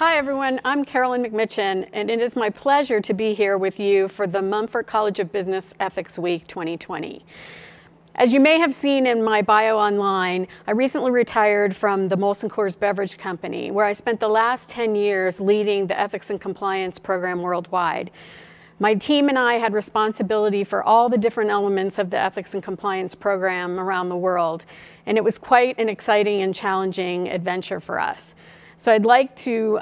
Hi everyone, I'm Carolyn McMichen, and it is my pleasure to be here with you for the Monfort College of Business Ethics Week 2020. As you may have seen in my bio online, I recently retired from the Molson Coors Beverage Company, where I spent the last 10 years leading the ethics and compliance program worldwide. My team and I had responsibility for all the different elements of the ethics and compliance program around the world, and it was quite an exciting and challenging adventure for us. So I'd like to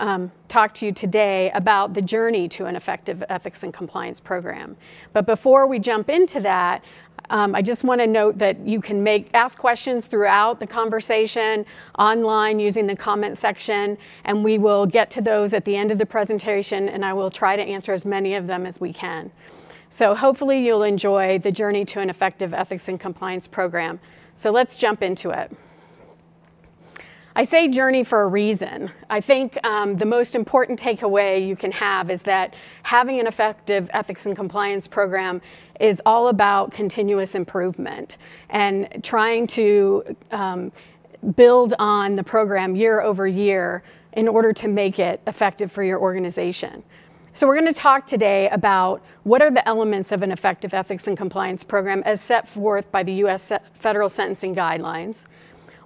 talk to you today about the journey to an effective ethics and compliance program. But before we jump into that, I just want to note that you can ask questions throughout the conversation online using the comment section, and we will get to those at the end of the presentation, and I will try to answer as many of them as we can. So hopefully you'll enjoy the journey to an effective ethics and compliance program. So let's jump into it. I say journey for a reason. I think the most important takeaway you can have is that having an effective ethics and compliance program is all about continuous improvement and trying to build on the program year over year in order to make it effective for your organization. So we're going to talk today about what are the elements of an effective ethics and compliance program as set forth by the U.S. Federal Sentencing Guidelines.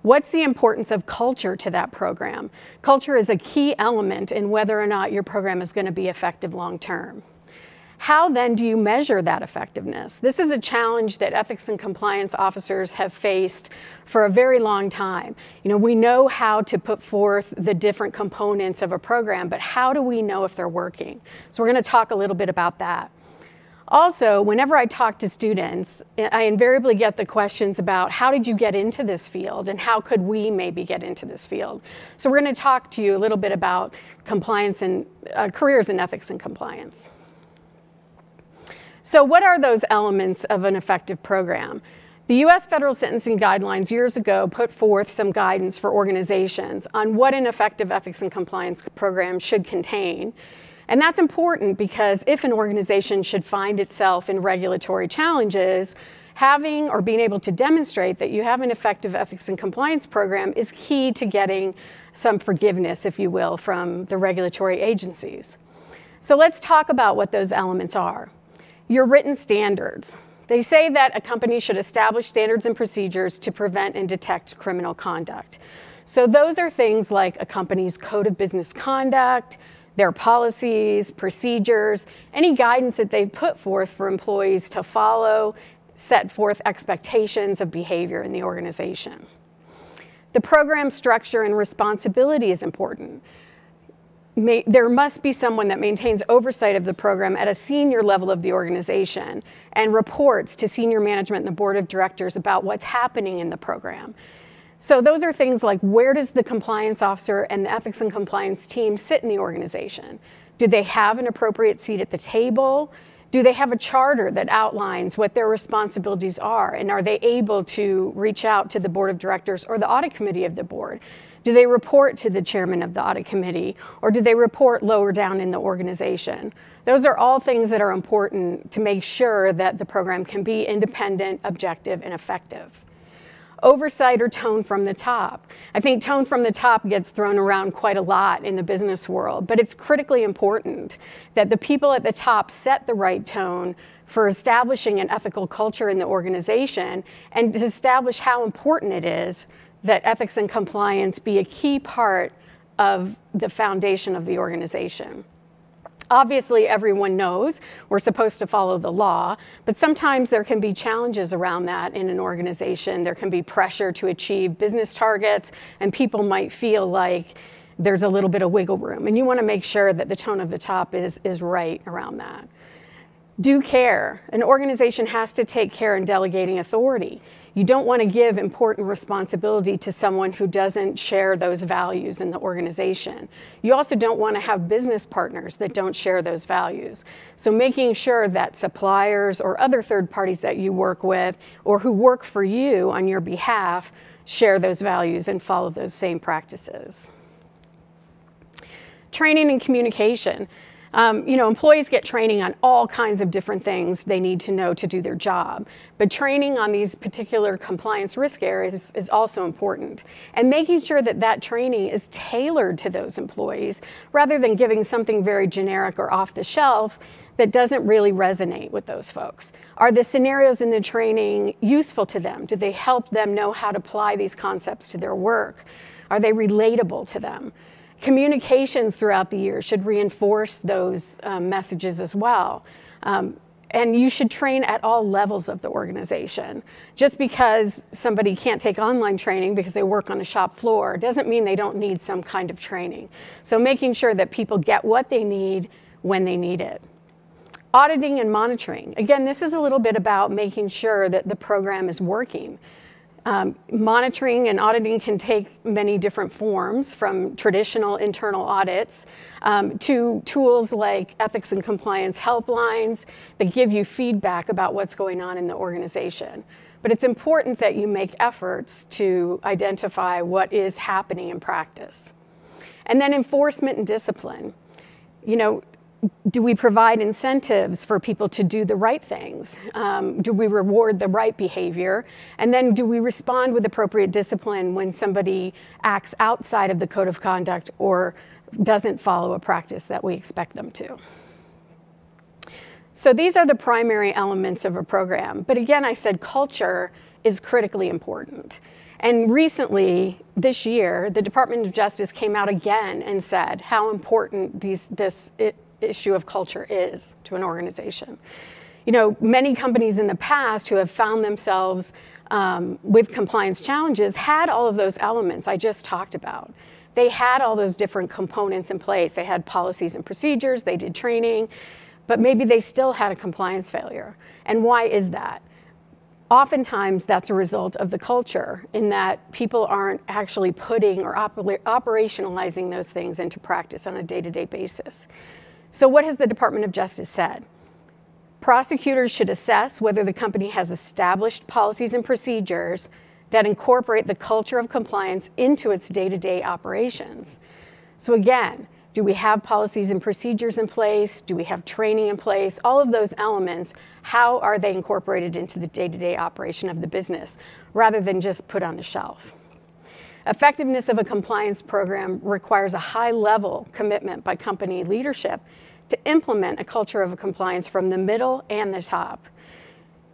What's the importance of culture to that program? Culture is a key element in whether or not your program is going to be effective long term. How then do you measure that effectiveness? This is a challenge that ethics and compliance officers have faced for a very long time. We know how to put forth the different components of a program, but how do we know if they're working? So we're going to talk a little bit about that. Also, whenever I talk to students, I invariably get the questions about how did you get into this field and how could we maybe get into this field? So we're going to talk to you a little bit about compliance and careers in ethics and compliance. So what are those elements of an effective program? The U.S. Federal Sentencing Guidelines years ago put forth some guidance for organizations on what an effective ethics and compliance program should contain. And that's important because if an organization should find itself in regulatory challenges, having or being able to demonstrate that you have an effective ethics and compliance program is key to getting some forgiveness, if you will, from the regulatory agencies. So let's talk about what those elements are. Your written standards. They say that a company should establish standards and procedures to prevent and detect criminal conduct. So those are things like a company's code of business conduct, their policies, procedures, any guidance that they've put forth for employees to follow, set forth expectations of behavior in the organization. The program structure and responsibility is important. There must be someone that maintains oversight of the program at a senior level of the organization and reports to senior management and the board of directors about what's happening in the program. So those are things like, where does the compliance officer and the ethics and compliance team sit in the organization? Do they have an appropriate seat at the table? Do they have a charter that outlines what their responsibilities are? And are they able to reach out to the board of directors or the audit committee of the board? Do they report to the chairman of the audit committee? Or do they report lower down in the organization? Those are all things that are important to make sure that the program can be independent, objective, and effective. Oversight or tone from the top. I think tone from the top gets thrown around quite a lot in the business world, but it's critically important that the people at the top set the right tone for establishing an ethical culture in the organization and to establish how important it is that ethics and compliance be a key part of the foundation of the organization. Obviously, everyone knows we're supposed to follow the law, but sometimes there can be challenges around that in an organization. There can be pressure to achieve business targets, and people might feel like there's a little bit of wiggle room. And you want to make sure that the tone of the top is right around that. Due care. An organization has to take care in delegating authority. You don't want to give important responsibility to someone who doesn't share those values in the organization. You also don't want to have business partners that don't share those values. So making sure that suppliers or other third parties that you work with or who work for you on your behalf share those values and follow those same practices. Training and communication. Employees get training on all kinds of different things they need to know to do their job, but training on these particular compliance risk areas is also important. And making sure that that training is tailored to those employees rather than giving something very generic or off the shelf that doesn't really resonate with those folks. Are the scenarios in the training useful to them? Do they help them know how to apply these concepts to their work? Are they relatable to them? Communications throughout the year should reinforce those messages as well. And you should train at all levels of the organization. Just because somebody can't take online training because they work on a shop floor doesn't mean they don't need some kind of training. So making sure that people get what they need when they need it. Auditing and monitoring. Again, this is a little bit about making sure that the program is working. Monitoring and auditing can take many different forms, from traditional internal audits to tools like ethics and compliance helplines that give you feedback about what's going on in the organization. But it's important that you make efforts to identify what is happening in practice. And then enforcement and discipline. Do we provide incentives for people to do the right things? Do we reward the right behavior? And then do we respond with appropriate discipline when somebody acts outside of the code of conduct or doesn't follow a practice that we expect them to? So these are the primary elements of a program. But again, I said culture is critically important. And recently, this year, the Department of Justice came out again and said how important this issue of culture is to an organization. Many companies in the past who have found themselves with compliance challenges had all of those elements I just talked about. They had all those different components in place. They had policies and procedures, they did training, but maybe they still had a compliance failure. And why is that? Oftentimes, that's a result of the culture, in that people aren't actually putting or operationalizing those things into practice on a day-to-day basis. So what has the Department of Justice said? Prosecutors should assess whether the company has established policies and procedures that incorporate the culture of compliance into its day-to-day operations. So again, do we have policies and procedures in place? Do we have training in place? All of those elements, how are they incorporated into the day-to-day operation of the business, rather than just put on a shelf? Effectiveness of a compliance program requires a high-level commitment by company leadership to implement a culture of compliance from the middle and the top.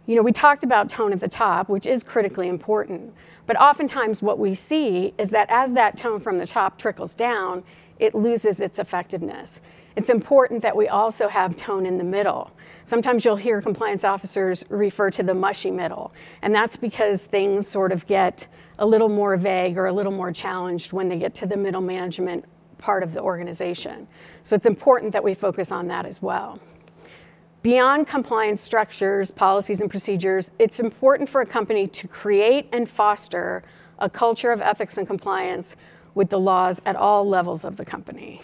We talked about tone at the top, which is critically important, but oftentimes what we see is that as that tone from the top trickles down, it loses its effectiveness. It's important that we also have tone in the middle. Sometimes you'll hear compliance officers refer to the mushy middle, and that's because things sort of get a little more vague or a little more challenged when they get to the middle management part of the organization. So it's important that we focus on that as well. Beyond compliance structures, policies, and procedures, it's important for a company to create and foster a culture of ethics and compliance with the laws at all levels of the company.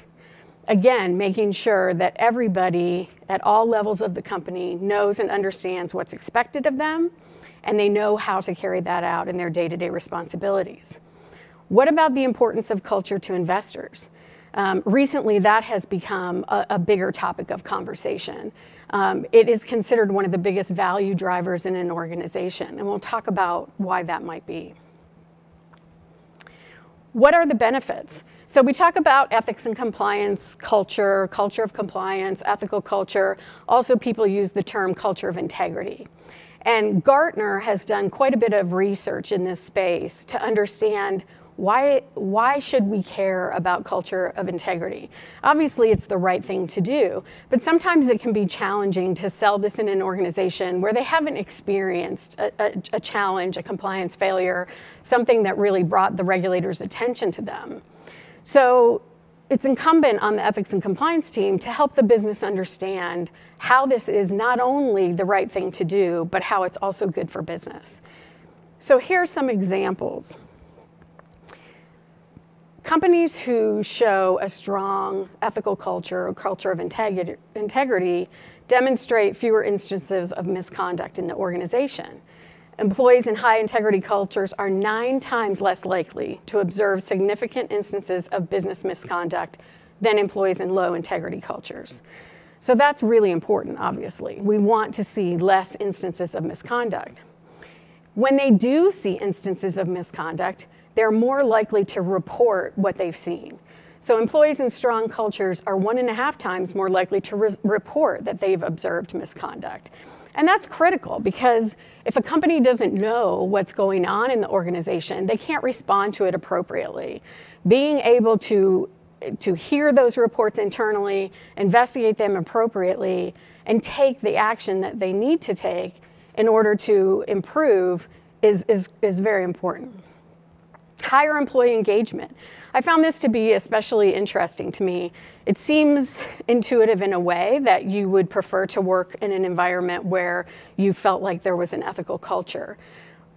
Again, making sure that everybody at all levels of the company knows and understands what's expected of them, and they know how to carry that out in their day-to-day responsibilities. What about the importance of culture to investors? Recently, that has become a bigger topic of conversation. It is considered one of the biggest value drivers in an organization, and we'll talk about why that might be. What are the benefits? So we talk about ethics and compliance, culture, culture of compliance, ethical culture. Also, people use the term culture of integrity. And Gartner has done quite a bit of research in this space to understand why should we care about culture of integrity? Obviously, it's the right thing to do, but sometimes it can be challenging to sell this in an organization where they haven't experienced a challenge, a compliance failure, something that really brought the regulators' attention to them. So it's incumbent on the ethics and compliance team to help the business understand how this is not only the right thing to do, but how it's also good for business. So here's some examples. Companies who show a strong ethical culture or culture of integrity demonstrate fewer instances of misconduct in the organization. Employees in high integrity cultures are 9 times less likely to observe significant instances of business misconduct than employees in low integrity cultures. So that's really important, obviously. We want to see less instances of misconduct. When they do see instances of misconduct, they're more likely to report what they've seen. So employees in strong cultures are 1.5 times more likely to report that they've observed misconduct. And that's critical because if a company doesn't know what's going on in the organization, they can't respond to it appropriately. Being able to hear those reports internally, investigate them appropriately, and take the action that they need to take in order to improve is very important. Higher employee engagement. I found this to be especially interesting to me. It seems intuitive in a way that you would prefer to work in an environment where you felt like there was an ethical culture.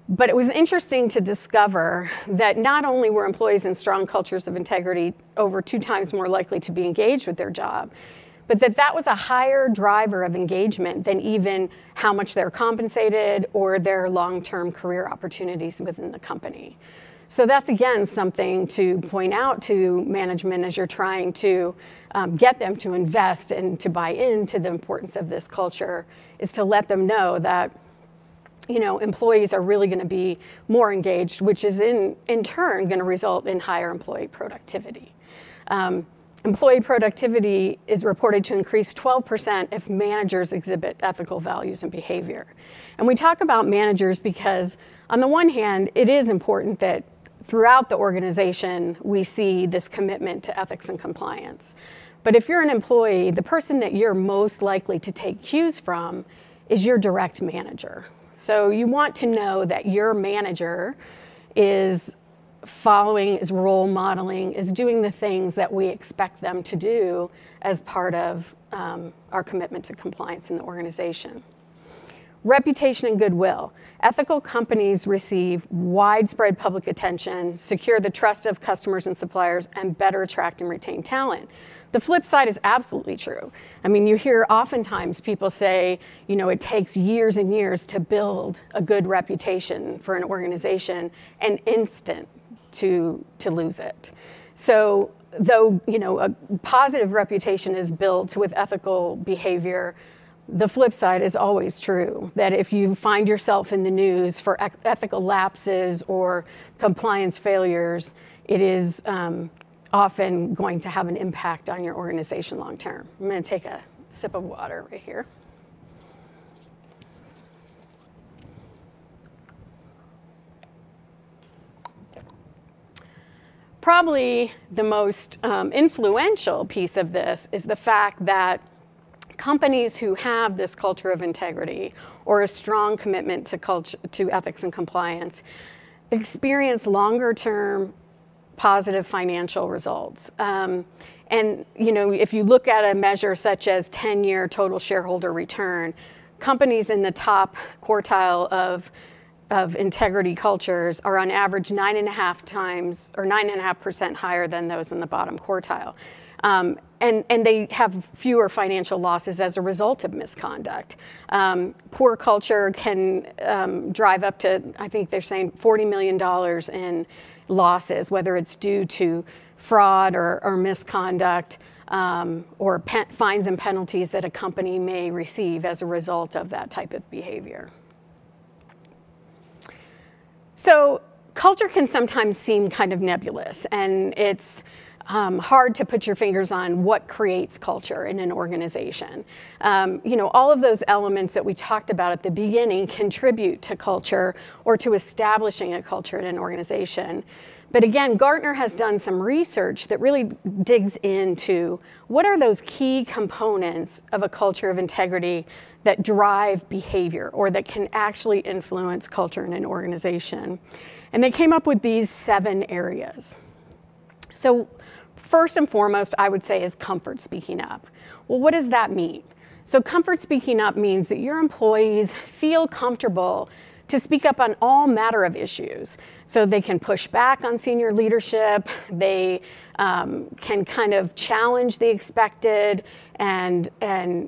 But it was interesting to discover that not only were employees in strong cultures of integrity over 2 times more likely to be engaged with their job, but that was a higher driver of engagement than even how much they're compensated or their long-term career opportunities within the company. So that's, again, something to point out to management as you're trying to get them to invest and to buy into the importance of this culture, is to let them know that employees are really going to be more engaged, which is in turn going to result in higher employee productivity. Employee productivity is reported to increase 12% if managers exhibit ethical values and behavior. And we talk about managers because, on the one hand, it is important that throughout the organization we see this commitment to ethics and compliance. But if you're an employee, the person that you're most likely to take cues from is your direct manager. So you want to know that your manager is following, is role modeling, is doing the things that we expect them to do as part of our commitment to compliance in the organization. Reputation and goodwill. Ethical companies receive widespread public attention, secure the trust of customers and suppliers, and better attract and retain talent. The flip side is absolutely true. I mean, you hear oftentimes people say, it takes years and years to build a good reputation for an organization, and instant to lose it. So though, a positive reputation is built with ethical behavior, the flip side is always true, that if you find yourself in the news for ethical lapses or compliance failures, it is often going to have an impact on your organization long term. I'm going to take a sip of water right here. Probably the most influential piece of this is the fact that companies who have this culture of integrity or a strong commitment to ethics and compliance experience longer-term positive financial results. And if you look at a measure such as 10-year total shareholder return, companies in the top quartile of integrity cultures are on average 9.5 times or 9.5% higher than those in the bottom quartile. And they have fewer financial losses as a result of misconduct. Poor culture can drive up to, I think they're saying, $40 million in losses, whether it's due to fraud or misconduct or fines and penalties that a company may receive as a result of that type of behavior. So culture can sometimes seem kind of nebulous, and it's hard to put your fingers on what creates culture in an organization. All of those elements that we talked about at the beginning contribute to culture or to establishing a culture in an organization. But again, Gartner has done some research that really digs into what are those key components of a culture of integrity that drive behavior or that can actually influence culture in an organization. And they came up with these 7 areas. So first and foremost, I would say, is comfort speaking up. Well, what does that mean? So comfort speaking up means that your employees feel comfortable to speak up on all matter of issues. So they can push back on senior leadership, they can kind of challenge the expected and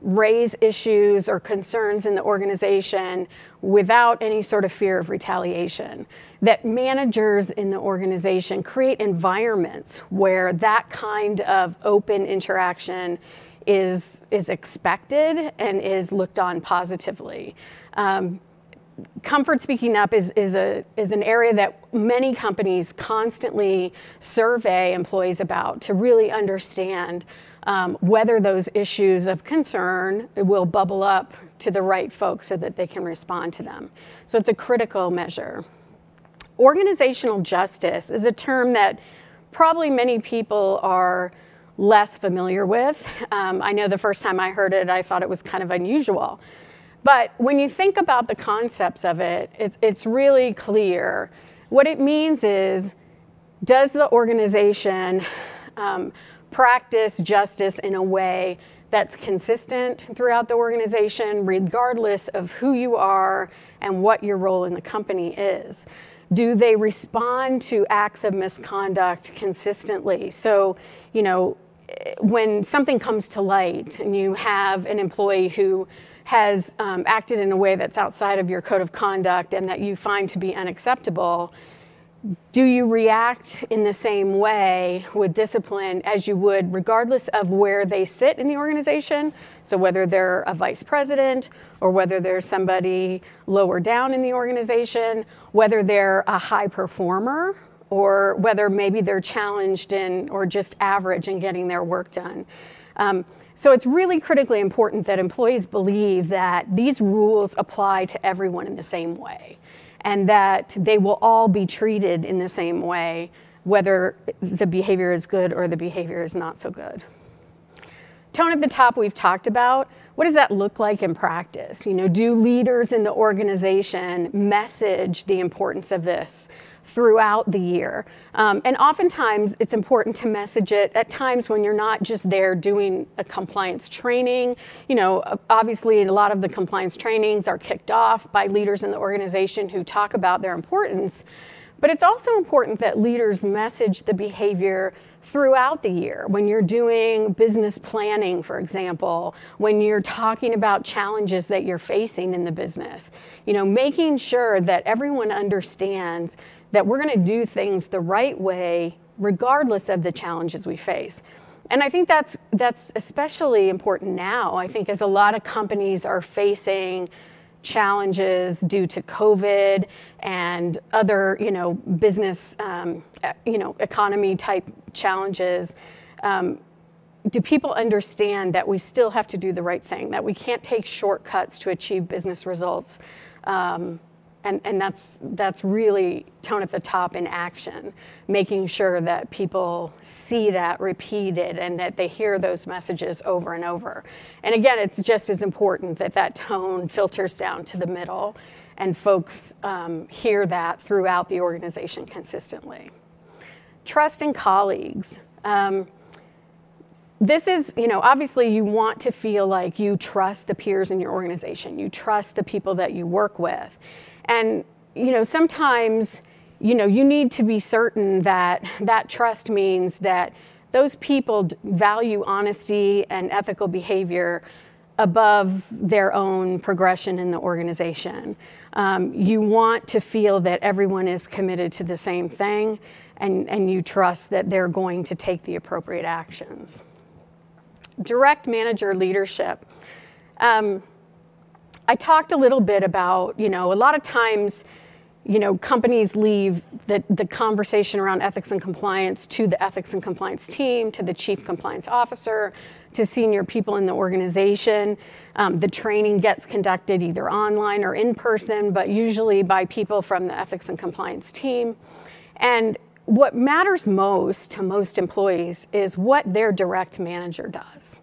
raise issues or concerns in the organization without any sort of fear of retaliation. That managers in the organization create environments where that kind of open interaction is expected and is looked on positively. Comfort speaking up is an area that many companies constantly survey employees about to really understand whether those issues of concern will bubble up to the right folks so that they can respond to them. So it's a critical measure. Organizational justice is a term that probably many people are less familiar with. I know the first time I heard it, I thought it was kind of unusual. But when you think about the concepts of it, it's really clear. What it means is, does the organization practice justice in a way that's consistent throughout the organization, regardless of who you are and what your role in the company is? Do they respond to acts of misconduct consistently? So, you know, when something comes to light and you have an employee who has acted in a way that's outside of your code of conduct and that you find to be unacceptable, do you react in the same way with discipline as you would regardless of where they sit in the organization? So whether they're a vice president or whether they're somebody lower down in the organization, whether they're a high performer or whether maybe they're challenged in or just average in getting their work done. So it's really critically important that employees believe that these rules apply to everyone in the same way, and that they will all be treated in the same way, whether the behavior is good or the behavior is not so good. Tone at the top we've talked about. What does that look like in practice? You know, do leaders in the organization message the importance of this throughout the year? And oftentimes it's important to message it at times when you're not just there doing a compliance training. You know, obviously a lot of the compliance trainings are kicked off by leaders in the organization who talk about their importance. But it's also important that leaders message the behavior throughout the year. When you're doing business planning, for example, when you're talking about challenges that you're facing in the business, you know, making sure that everyone understands that we're going to do things the right way regardless of the challenges we face. And I think that's especially important now, I think, as a lot of companies are facing challenges due to COVID and other, you know, business, you know, economy type challenges. Do people understand that we still have to do the right thing, that we can't take shortcuts to achieve business results? And that's really tone at the top in action, making sure that people see that repeated and that they hear those messages over and over. And again, it's just as important that that tone filters down to the middle and folks hear that throughout the organization consistently. Trust in colleagues. This is, you know, obviously you want to feel like you trust the peers in your organization. You trust the people that you work with. And, you know, sometimes, you know, you need to be certain that that trust means that those people value honesty and ethical behavior above their own progression in the organization. You want to feel that everyone is committed to the same thing, and you trust that they're going to take the appropriate actions. Direct manager leadership. I talked a little bit about, you know, a lot of times, you know, companies leave the conversation around ethics and compliance to the ethics and compliance team, to the chief compliance officer, to senior people in the organization. The training gets conducted either online or in person, but usually by people from the ethics and compliance team. And what matters most to most employees is what their direct manager does.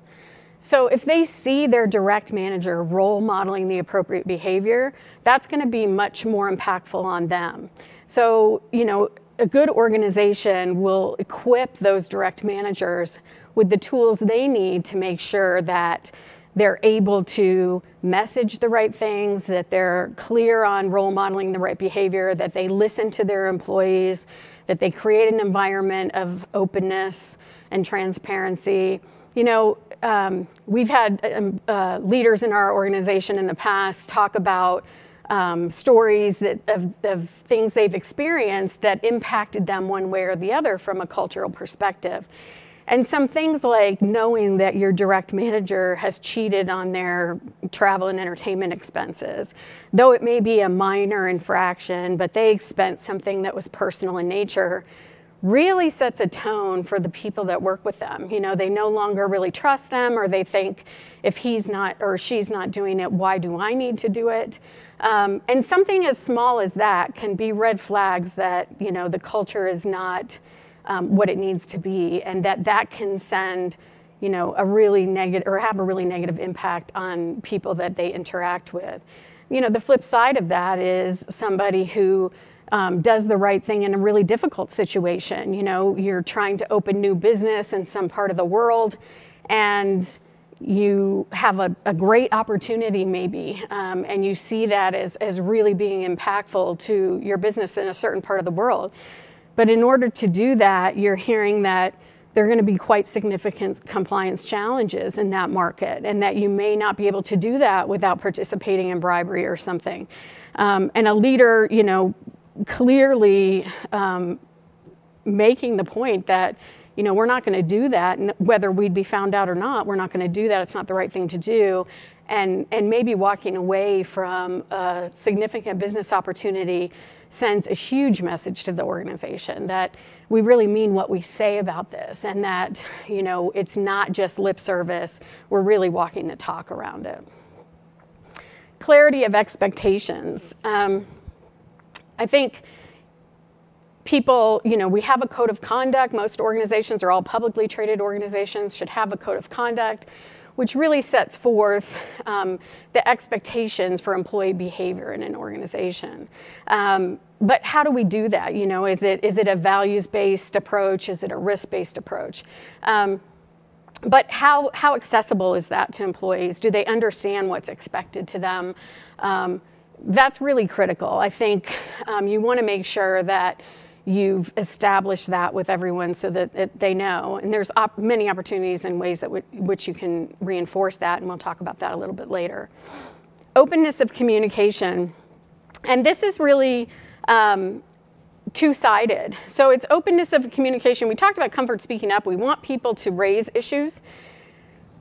So if they see their direct manager role modeling the appropriate behavior, that's going to be much more impactful on them. So, you know, a good organization will equip those direct managers with the tools they need to make sure that they're able to message the right things, that they're clear on role modeling the right behavior, that they listen to their employees, that they create an environment of openness and transparency. You know, we've had leaders in our organization in the past talk about stories of things they've experienced that impacted them one way or the other from a cultural perspective. And some things like knowing that your direct manager has cheated on their travel and entertainment expenses, though it may be a minor infraction, but they expensed something that was personal in nature, really sets a tone for the people that work with them. You know, they no longer really trust them, or they think if he's not or she's not doing it, why do I need to do it? And something as small as that can be red flags that, you know, the culture is not what it needs to be, and that can send, you know, a really negative, or have a really negative impact on people that they interact with. You know, the flip side of that is somebody who does the right thing in a really difficult situation. You know, you're trying to open new business in some part of the world, and you have a great opportunity maybe, and you see that as really being impactful to your business in a certain part of the world. But in order to do that, you're hearing that there are going to be quite significant compliance challenges in that market, and that you may not be able to do that without participating in bribery or something. And a leader, you know, clearly making the point that, you know, we're not going to do that, and whether we'd be found out or not, we're not going to do that. It's not the right thing to do. And maybe walking away from a significant business opportunity sends a huge message to the organization that we really mean what we say about this, and that, you know, it's not just lip service. We're really walking the talk around it. Clarity of expectations. I think people, you know, we have a code of conduct. Most organizations, or all publicly traded organizations, should have a code of conduct, which really sets forth the expectations for employee behavior in an organization. But how do we do that? You know, is it a values-based approach? Is it a risk-based approach? But how accessible is that to employees? Do they understand what's expected to them? That's really critical. I think you want to make sure that you've established that with everyone so that they know. And there's many opportunities and ways that which you can reinforce that, and we'll talk about that a little bit later. Openness of communication. And this is really two-sided. So it's openness of communication. We talked about comfort speaking up. We want people to raise issues.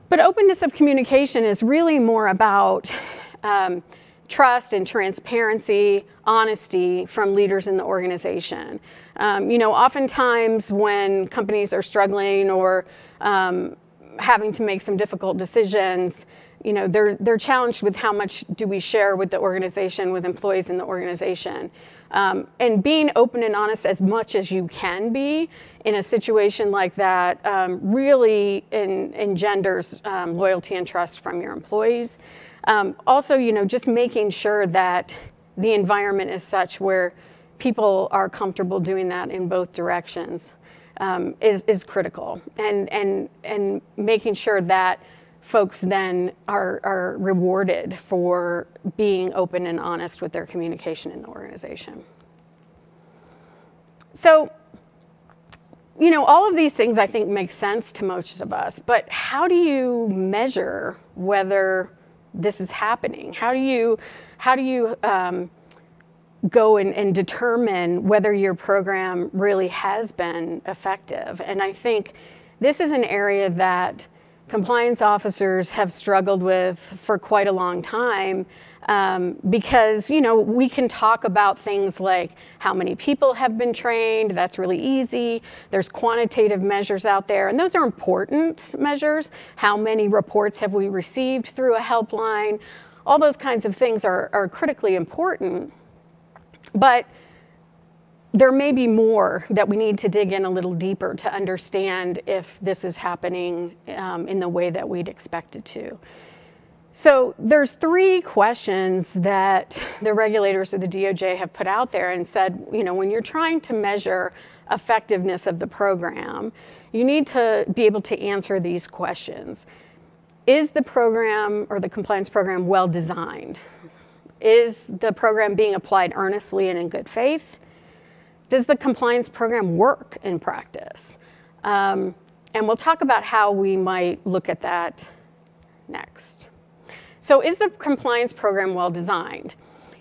But openness of communication is really more about trust and transparency, honesty from leaders in the organization. You know, oftentimes when companies are struggling or having to make some difficult decisions, you know, they're challenged with how much do we share with the organization, with employees in the organization. And being open and honest as much as you can be in a situation like that really engenders loyalty and trust from your employees. Also, you know, just making sure that the environment is such where people are comfortable doing that in both directions is critical, and making sure that folks then are rewarded for being open and honest with their communication in the organization. So, you know, all of these things I think make sense to most of us, but how do you measure whether this is happening? How do you go and determine whether your program really has been effective? And I think this is an area that compliance officers have struggled with for quite a long time, because, you know, we can talk about things like how many people have been trained. That's really easy. There's quantitative measures out there, and those are important measures. How many reports have we received through a helpline? All those kinds of things are critically important, but there may be more that we need to dig in a little deeper to understand if this is happening in the way that we'd expect it to. So there's 3 questions that the regulators of the DOJ have put out there and said, you know, when you're trying to measure effectiveness of the program, you need to be able to answer these questions. Is the program or the compliance program well designed? Is the program being applied earnestly and in good faith? Does the compliance program work in practice? And we'll talk about how we might look at that next. So is the compliance program well designed?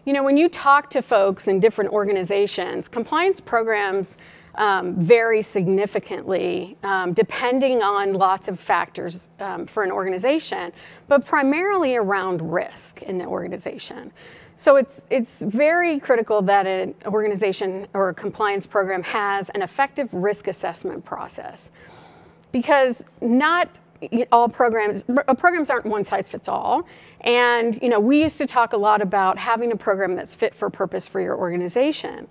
You know, when you talk to folks in different organizations, compliance programs vary significantly depending on lots of factors for an organization, but primarily around risk in the organization. So it's very critical that an organization or a compliance program has an effective risk assessment process, because not all programs aren't one size fits all. And you know, we used to talk a lot about having a program that's fit for purpose for your organization.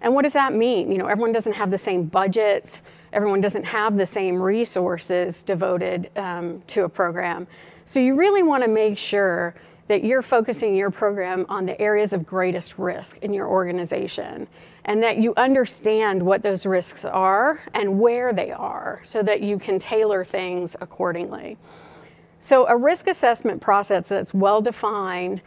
And what does that mean? You know, everyone doesn't have the same budgets, everyone doesn't have the same resources devoted to a program. So you really want to make sure that you're focusing your program on the areas of greatest risk in your organization, and that you understand what those risks are and where they are so that you can tailor things accordingly. So a risk assessment process that's well defined,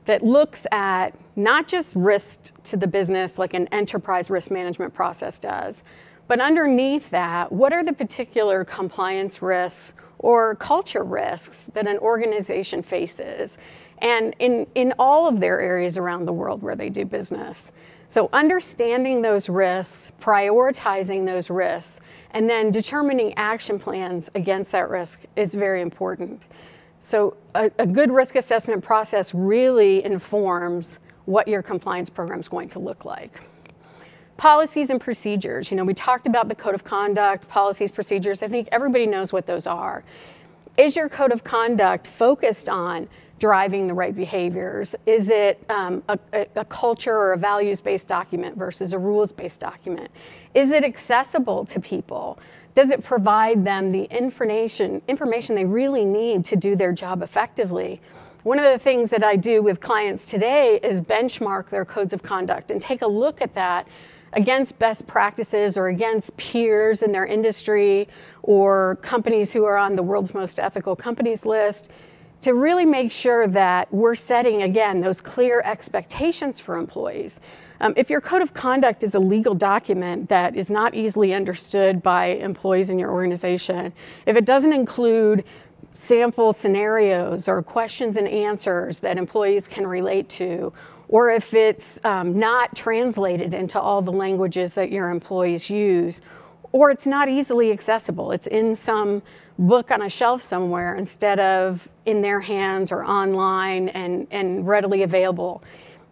that looks at not just risk to the business like an enterprise risk management process does, but underneath that, what are the particular compliance risks or culture risks that an organization faces, and in all of their areas around the world where they do business. So understanding those risks, prioritizing those risks, and then determining action plans against that risk is very important. So a good risk assessment process really informs what your compliance program is going to look like. Policies and procedures. You know, we talked about the code of conduct, policies, procedures. I think everybody knows what those are. Is your code of conduct focused on driving the right behaviors? Is it a culture or a values-based document versus a rules-based document? Is it accessible to people? Does it provide them the information they really need to do their job effectively? One of the things that I do with clients today is benchmark their codes of conduct and take a look at that against best practices or against peers in their industry or companies who are on the world's most ethical companies list, to really make sure that we're setting, again, those clear expectations for employees. If your code of conduct is a legal document that is not easily understood by employees in your organization, if it doesn't include sample scenarios or questions and answers that employees can relate to, or if it's not translated into all the languages that your employees use, or it's not easily accessible, it's in some book on a shelf somewhere instead of in their hands or online and readily available.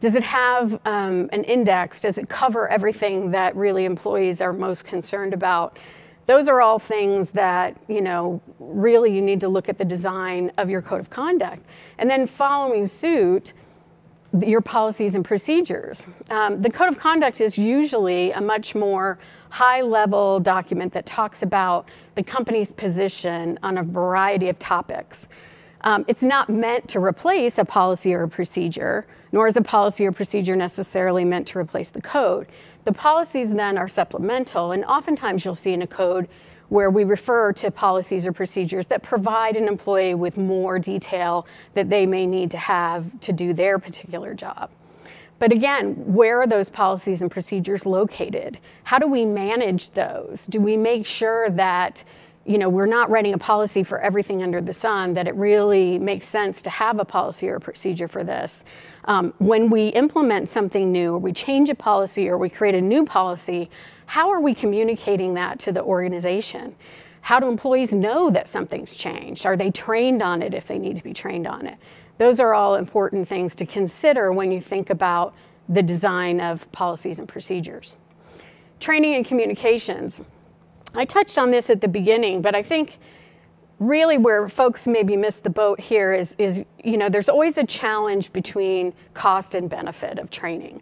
Does it have an index? Does it cover everything that really employees are most concerned about? Those are all things that, you know, really you need to look at the design of your code of conduct. And then following suit, your policies and procedures. The code of conduct is usually a much more high-level document that talks about the company's position on a variety of topics. It's not meant to replace a policy or a procedure, nor is a policy or procedure necessarily meant to replace the code. The policies then are supplemental, and oftentimes you'll see in a code where we refer to policies or procedures that provide an employee with more detail that they may need to have to do their particular job. But again, where are those policies and procedures located? How do we manage those? Do we make sure that, you know, we're not writing a policy for everything under the sun, that it really makes sense to have a policy or a procedure for this? When we implement something new, or we change a policy, or we create a new policy, how are we communicating that to the organization? How do employees know that something's changed? Are they trained on it if they need to be trained on it? Those are all important things to consider when you think about the design of policies and procedures. Training and communications. I touched on this at the beginning, but I think really where folks maybe miss the boat here is you know, there's always a challenge between cost and benefit of training.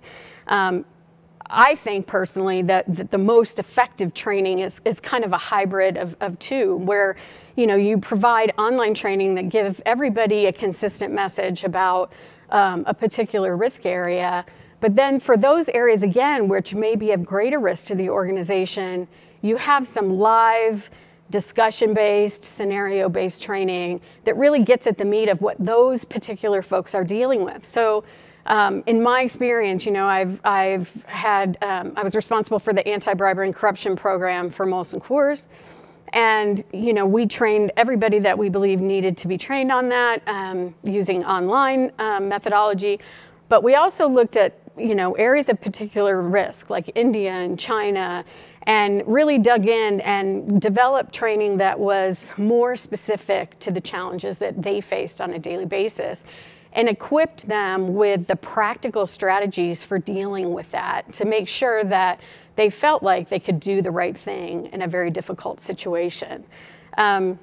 I think personally that the most effective training is kind of a hybrid of two, where you know, you provide online training that give everybody a consistent message about a particular risk area, but then for those areas again which may be of greater risk to the organization, you have some live discussion-based, scenario-based training that really gets at the meat of what those particular folks are dealing with. So in my experience, I was responsible for the anti-bribery and corruption program for Molson Coors. And, we trained everybody that we believe needed to be trained on that using online methodology. But we also looked at, areas of particular risk like India and China, and really dug in and developed training that was more specific to the challenges that they faced on a daily basis, and equipped them with the practical strategies for dealing with that to make sure that they felt like they could do the right thing in a very difficult situation. So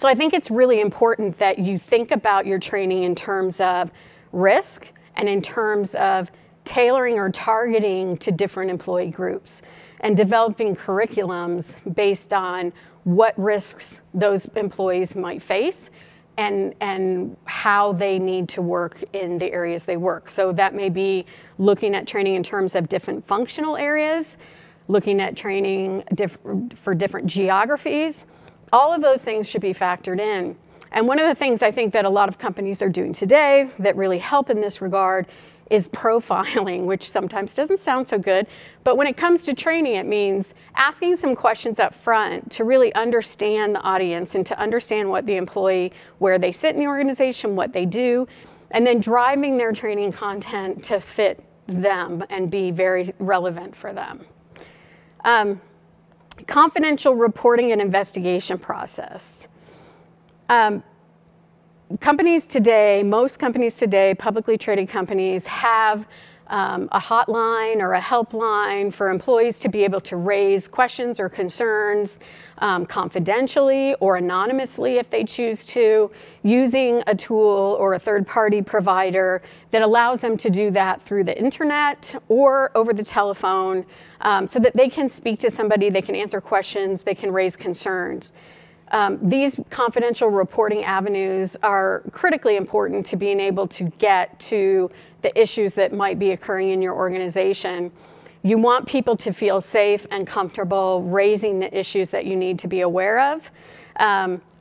I think it's really important that you think about your training in terms of risk and in terms of tailoring or targeting to different employee groups and developing curriculums based on what risks those employees might face and how they need to work in the areas they work. So that may be looking at training in terms of different functional areas, looking at training for different geographies. All of those things should be factored in. And one of the things I think that a lot of companies are doing today that really help in this regard is profiling, which sometimes doesn't sound so good. But when it comes to training, it means asking some questions up front to really understand the audience and to understand what the employee, where they sit in the organization, what they do, and then driving their training content to fit them and be very relevant for them. Confidential reporting and investigation process. Companies today, most companies today, publicly traded companies, have a hotline or a helpline for employees to be able to raise questions or concerns confidentially or anonymously if they choose to, using a tool or a third-party provider that allows them to do that through the internet or over the telephone, so that they can speak to somebody, they can answer questions, they can raise concerns. These confidential reporting avenues are critically important to being able to get to the issues that might be occurring in your organization. You want people to feel safe and comfortable raising the issues that you need to be aware of.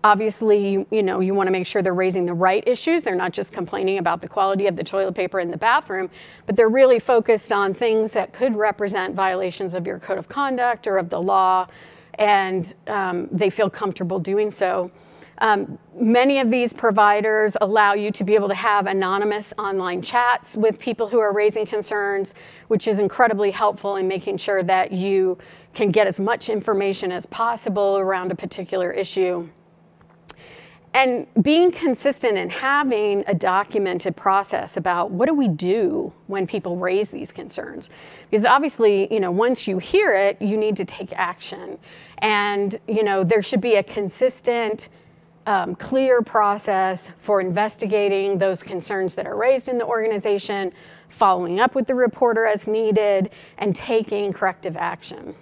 Obviously, you want to make sure they're raising the right issues. They're not just complaining about the quality of the toilet paper in the bathroom, but they're really focused on things that could represent violations of your code of conduct or of the law, and they feel comfortable doing so. Many of these providers allow you to be able to have anonymous online chats with people who are raising concerns, which is incredibly helpful in making sure that you can get as much information as possible around a particular issue. And being consistent and having a documented process about what do we do when people raise these concerns. Because obviously, once you hear it, you need to take action. And, there should be a consistent, clear process for investigating those concerns that are raised in the organization, following up with the reporter as needed, and taking corrective action.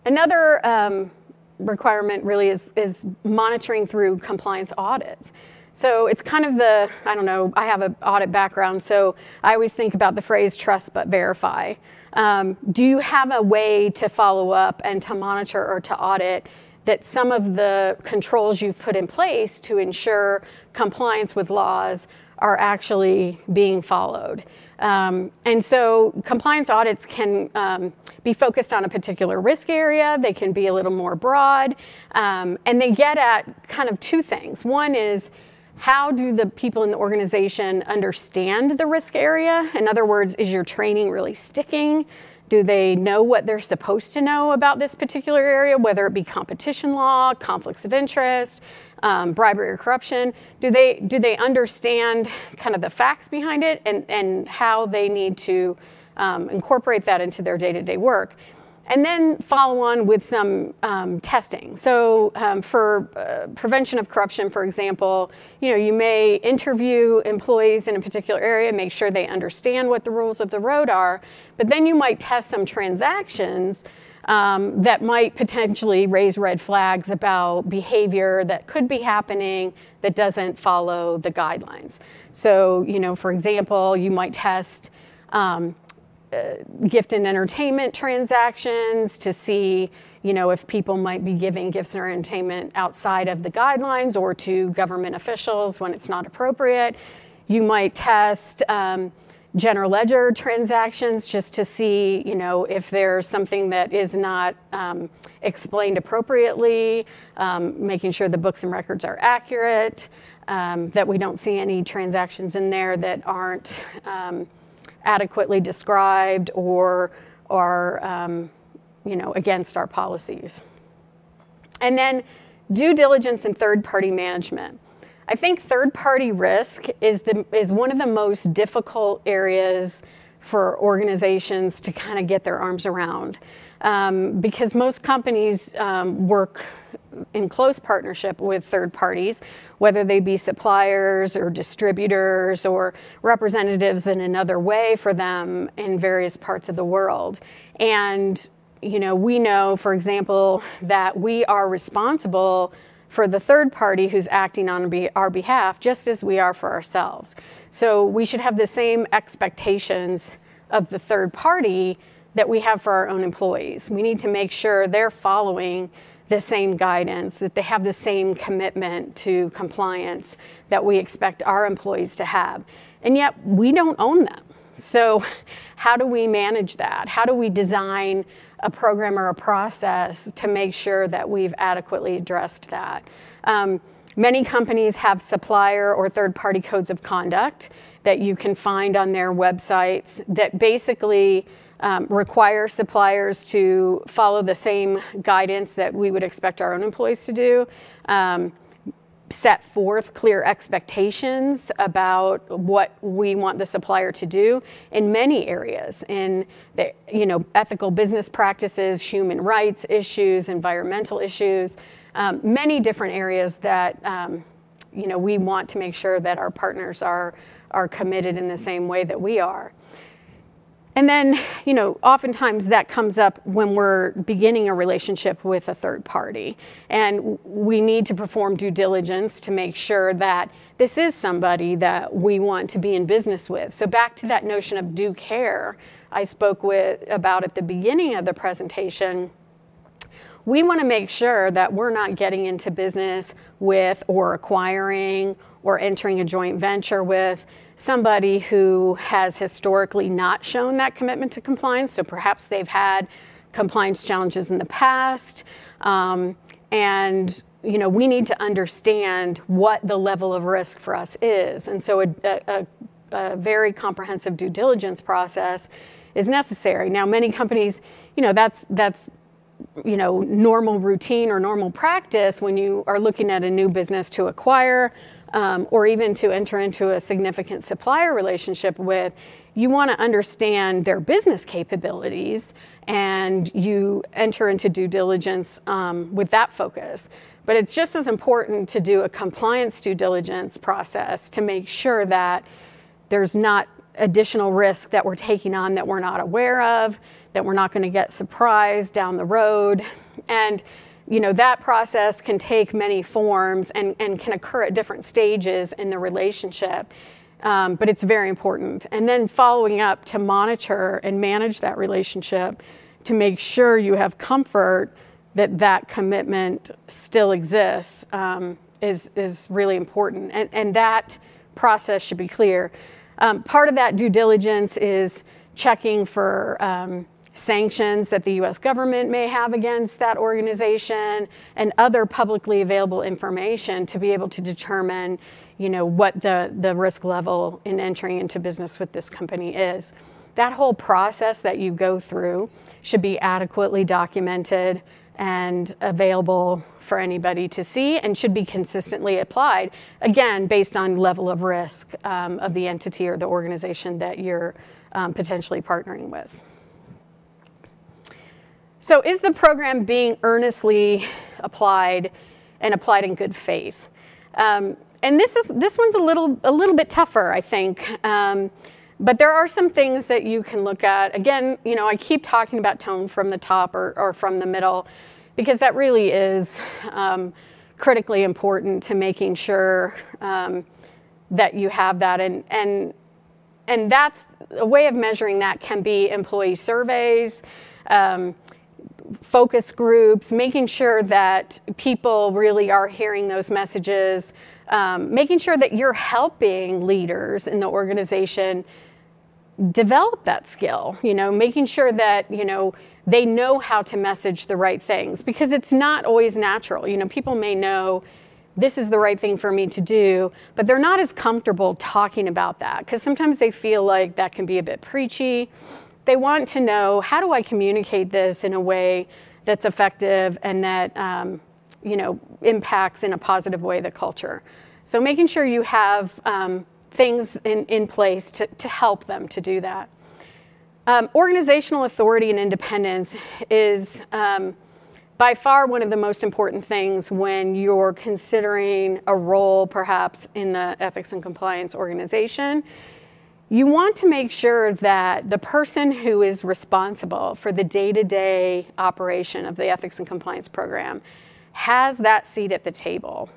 Another requirement really is monitoring through compliance audits. So it's kind of I have an audit background, so I always think about the phrase trust but verify. Do you have a way to follow up and to monitor or to audit that some of the controls you've put in place to ensure compliance with laws are actually being followed? And so compliance audits can be focused on a particular risk area. They can be a little more broad. And they get at kind of two things. One is, how do the people in the organization understand the risk area? In other words, is your training really sticking? Do they know what they're supposed to know about this particular area, whether it be competition law, conflicts of interest, bribery or corruption? Do they understand kind of the facts behind it and how they need to incorporate that into their day-to-day work? And then follow on with some testing. So for prevention of corruption, for example, you may interview employees in a particular area, make sure they understand what the rules of the road are, but then you might test some transactions that might potentially raise red flags about behavior that could be happening that doesn't follow the guidelines. So, for example, you might test gift and entertainment transactions to see, if people might be giving gifts or entertainment outside of the guidelines or to government officials when it's not appropriate. You might test general ledger transactions just to see, if there's something that is not explained appropriately, making sure the books and records are accurate, that we don't see any transactions in there that aren't adequately described or are against our policies. And then due diligence and third-party management. I think third-party risk is one of the most difficult areas for organizations to kind of get their arms around, because most companies work in close partnership with third parties, whether they be suppliers or distributors or representatives in another way for them in various parts of the world. And we know, for example, that we are responsible for the third party who's acting on our behalf, just as we are for ourselves. So we should have the same expectations of the third party that we have for our own employees. We need to make sure they're following the same guidance, that they have the same commitment to compliance that we expect our employees to have. And yet we don't own them. So how do we manage that? How do we design a program or a process to make sure that we've adequately addressed that? Many companies have supplier or third-party codes of conduct that you can find on their websites that basically require suppliers to follow the same guidance that we would expect our own employees to do, set forth clear expectations about what we want the supplier to do in many areas, in the, ethical business practices, human rights issues, environmental issues, many different areas that we want to make sure that our partners are committed in the same way that we are. And then, oftentimes that comes up when we're beginning a relationship with a third party. And we need to perform due diligence to make sure that this is somebody that we want to be in business with. So back to that notion of due care I spoke about at the beginning of the presentation, we want to make sure that we're not getting into business with or acquiring or entering a joint venture with somebody who has historically not shown that commitment to compliance. So perhaps they've had compliance challenges in the past. And we need to understand what the level of risk for us is. And so a very comprehensive due diligence process is necessary. Now, many companies, that's normal routine or normal practice when you are looking at a new business to acquire, or even to enter into a significant supplier relationship with. You want to understand their business capabilities, and you enter into due diligence with that focus. But it's just as important to do a compliance due diligence process to make sure that there's not additional risk that we're taking on that we're not aware of, that we're not going to get surprised down the road. And that process can take many forms and can occur at different stages in the relationship, but it's very important. And then following up to monitor and manage that relationship to make sure you have comfort that that commitment still exists is really important. And that process should be clear. Part of that due diligence is checking for sanctions that the U.S. government may have against that organization and other publicly available information to be able to determine, what the risk level in entering into business with this company is. That whole process that you go through should be adequately documented and available for anybody to see, and should be consistently applied, again, based on level of risk of the entity or the organization that you're potentially partnering with. So is the program being earnestly applied and applied in good faith? And this one's a little bit tougher, I think. But there are some things that you can look at. Again, I keep talking about tone from the top or from the middle, because that really is critically important to making sure that you have that. And that's a way of measuring that can be employee surveys. focus groups, making sure that people really are hearing those messages, making sure that you're helping leaders in the organization develop that skill, making sure that, they know how to message the right things, because it's not always natural. People may know this is the right thing for me to do, but they're not as comfortable talking about that, because sometimes they feel like that can be a bit preachy. They want to know, how do I communicate this in a way that's effective and that impacts in a positive way the culture. So making sure you have things in place to help them to do that. Organizational authority and independence is by far one of the most important things when you're considering a role perhaps in the ethics and compliance organization. You want to make sure that the person who is responsible for the day-to-day operation of the ethics and compliance program has that seat at the table.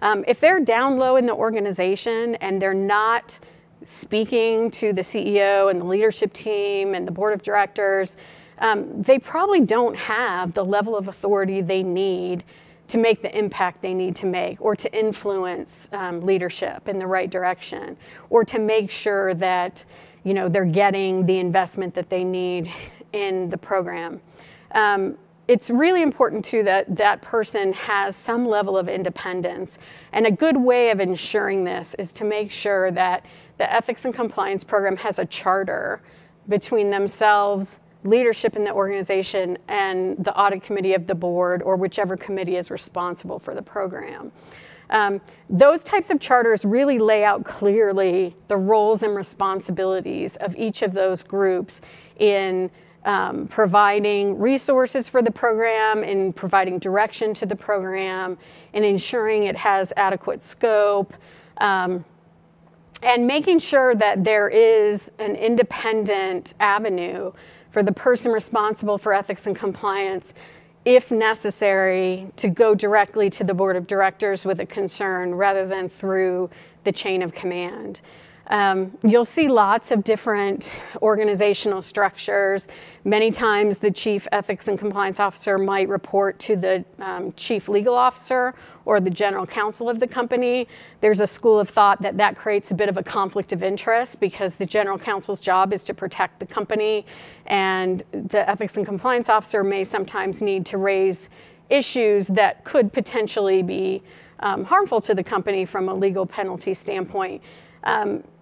If they're down low in the organization and they're not speaking to the CEO and the leadership team and the board of directors, they probably don't have the level of authority they need to make the impact they need to make, or to influence leadership in the right direction, or to make sure that they're getting the investment that they need in the program. It's really important too that that person has some level of independence, and a good way of ensuring this is to make sure that the ethics and compliance program has a charter between themselves, leadership in the organization, and the audit committee of the board, or whichever committee is responsible for the program. Those types of charters really lay out clearly the roles and responsibilities of each of those groups in providing resources for the program, in providing direction to the program, in ensuring it has adequate scope, and making sure that there is an independent avenue for the person responsible for ethics and compliance, if necessary, to go directly to the board of directors with a concern rather than through the chain of command. You'll see lots of different organizational structures. Many times the chief ethics and compliance officer might report to the chief legal officer or the general counsel of the company. There's a school of thought that that creates a bit of a conflict of interest, because the general counsel's job is to protect the company, and the ethics and compliance officer may sometimes need to raise issues that could potentially be harmful to the company from a legal penalty standpoint.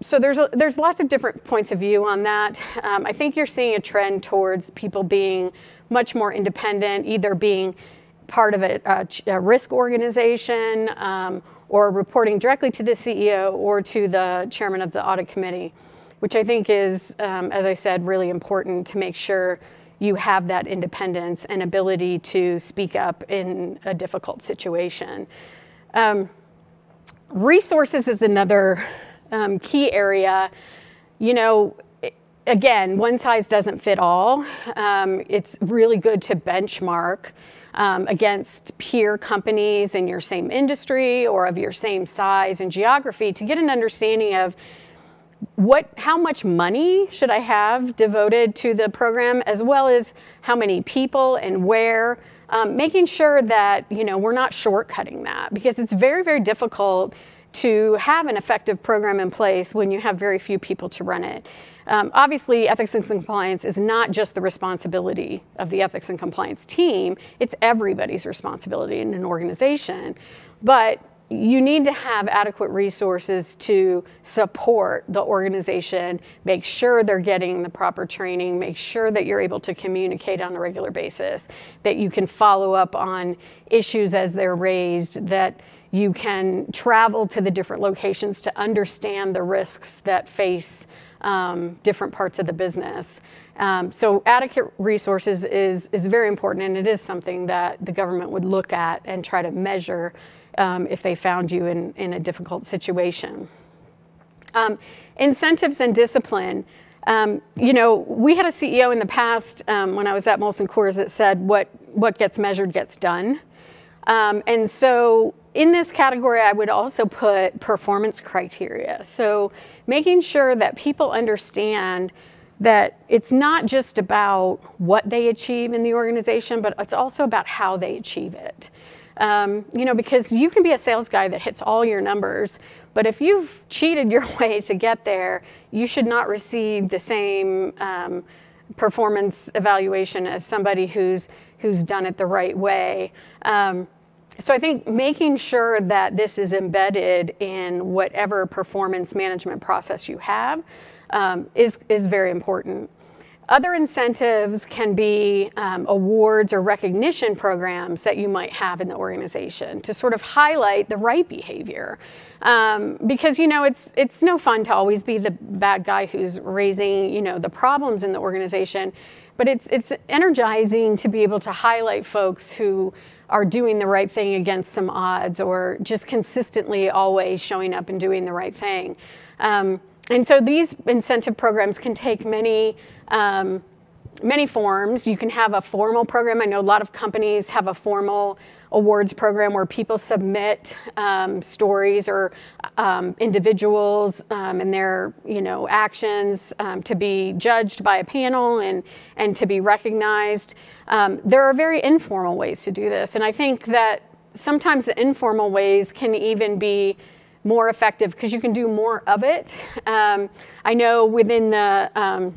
So there's lots of different points of view on that. I think you're seeing a trend towards people being much more independent, either being part of a risk organization or reporting directly to the CEO or to the chairman of the audit committee, which I think is, as I said, really important to make sure you have that independence and ability to speak up in a difficult situation. Resources is another key area. Again, one size doesn't fit all. It's really good to benchmark against peer companies in your same industry or of your same size and geography to get an understanding of how much money should I have devoted to the program, as well as how many people and where. Making sure that we're not shortcutting that, because it's very, very difficult to have an effective program in place when you have very few people to run it. Obviously, ethics and compliance is not just the responsibility of the ethics and compliance team, it's everybody's responsibility in an organization. But you need to have adequate resources to support the organization, make sure they're getting the proper training, make sure that you're able to communicate on a regular basis, that you can follow up on issues as they're raised, that you can travel to the different locations to understand the risks that face different parts of the business. So adequate resources is very important, and it is something that the government would look at and try to measure if they found you in a difficult situation. Incentives and discipline. We had a CEO in the past when I was at Molson Coors that said what gets measured gets done. And so in this category, I would also put performance criteria. So making sure that people understand that it's not just about what they achieve in the organization, but it's also about how they achieve it. Because you can be a sales guy that hits all your numbers, but if you've cheated your way to get there, you should not receive the same performance evaluation as somebody who's done it the right way. So I think making sure that this is embedded in whatever performance management process you have is very important. Other incentives can be awards or recognition programs that you might have in the organization to sort of highlight the right behavior. Because, it's no fun to always be the bad guy who's raising, the problems in the organization, but it's energizing to be able to highlight folks who are doing the right thing against some odds, or just consistently always showing up and doing the right thing. And so these incentive programs can take many forms. You can have a formal program. I know a lot of companies have a formal awards program where people submit stories or individuals and their actions to be judged by a panel and to be recognized. There are very informal ways to do this, and I think that sometimes the informal ways can even be more effective because you can do more of it. I know within the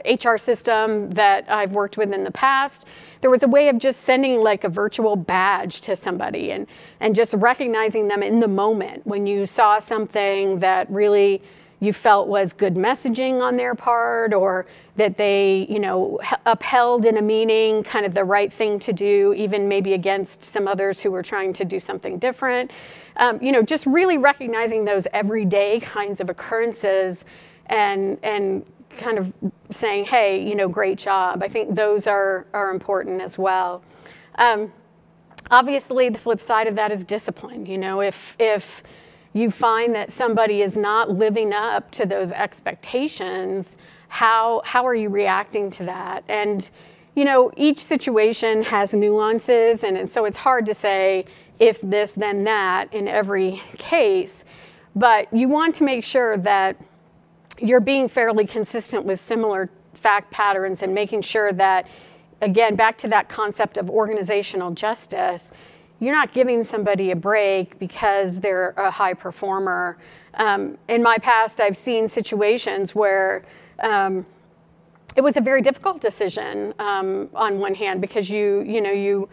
HR system that I've worked with in the past, there was a way of just sending like a virtual badge to somebody and just recognizing them in the moment when you saw something that really you felt was good messaging on their part, or that they upheld in a meeting kind of the right thing to do, even maybe against some others who were trying to do something different. Just really recognizing those everyday kinds of occurrences and kind of saying, hey, great job. I think those are important as well. Obviously, the flip side of that is discipline. If you find that somebody is not living up to those expectations, how are you reacting to that? And each situation has nuances, and so it's hard to say if this, then that in every case. But you want to make sure that you're being fairly consistent with similar fact patterns and making sure that, again, back to that concept of organizational justice, you're not giving somebody a break because they're a high performer. In my past, I've seen situations where it was a very difficult decision on one hand, because you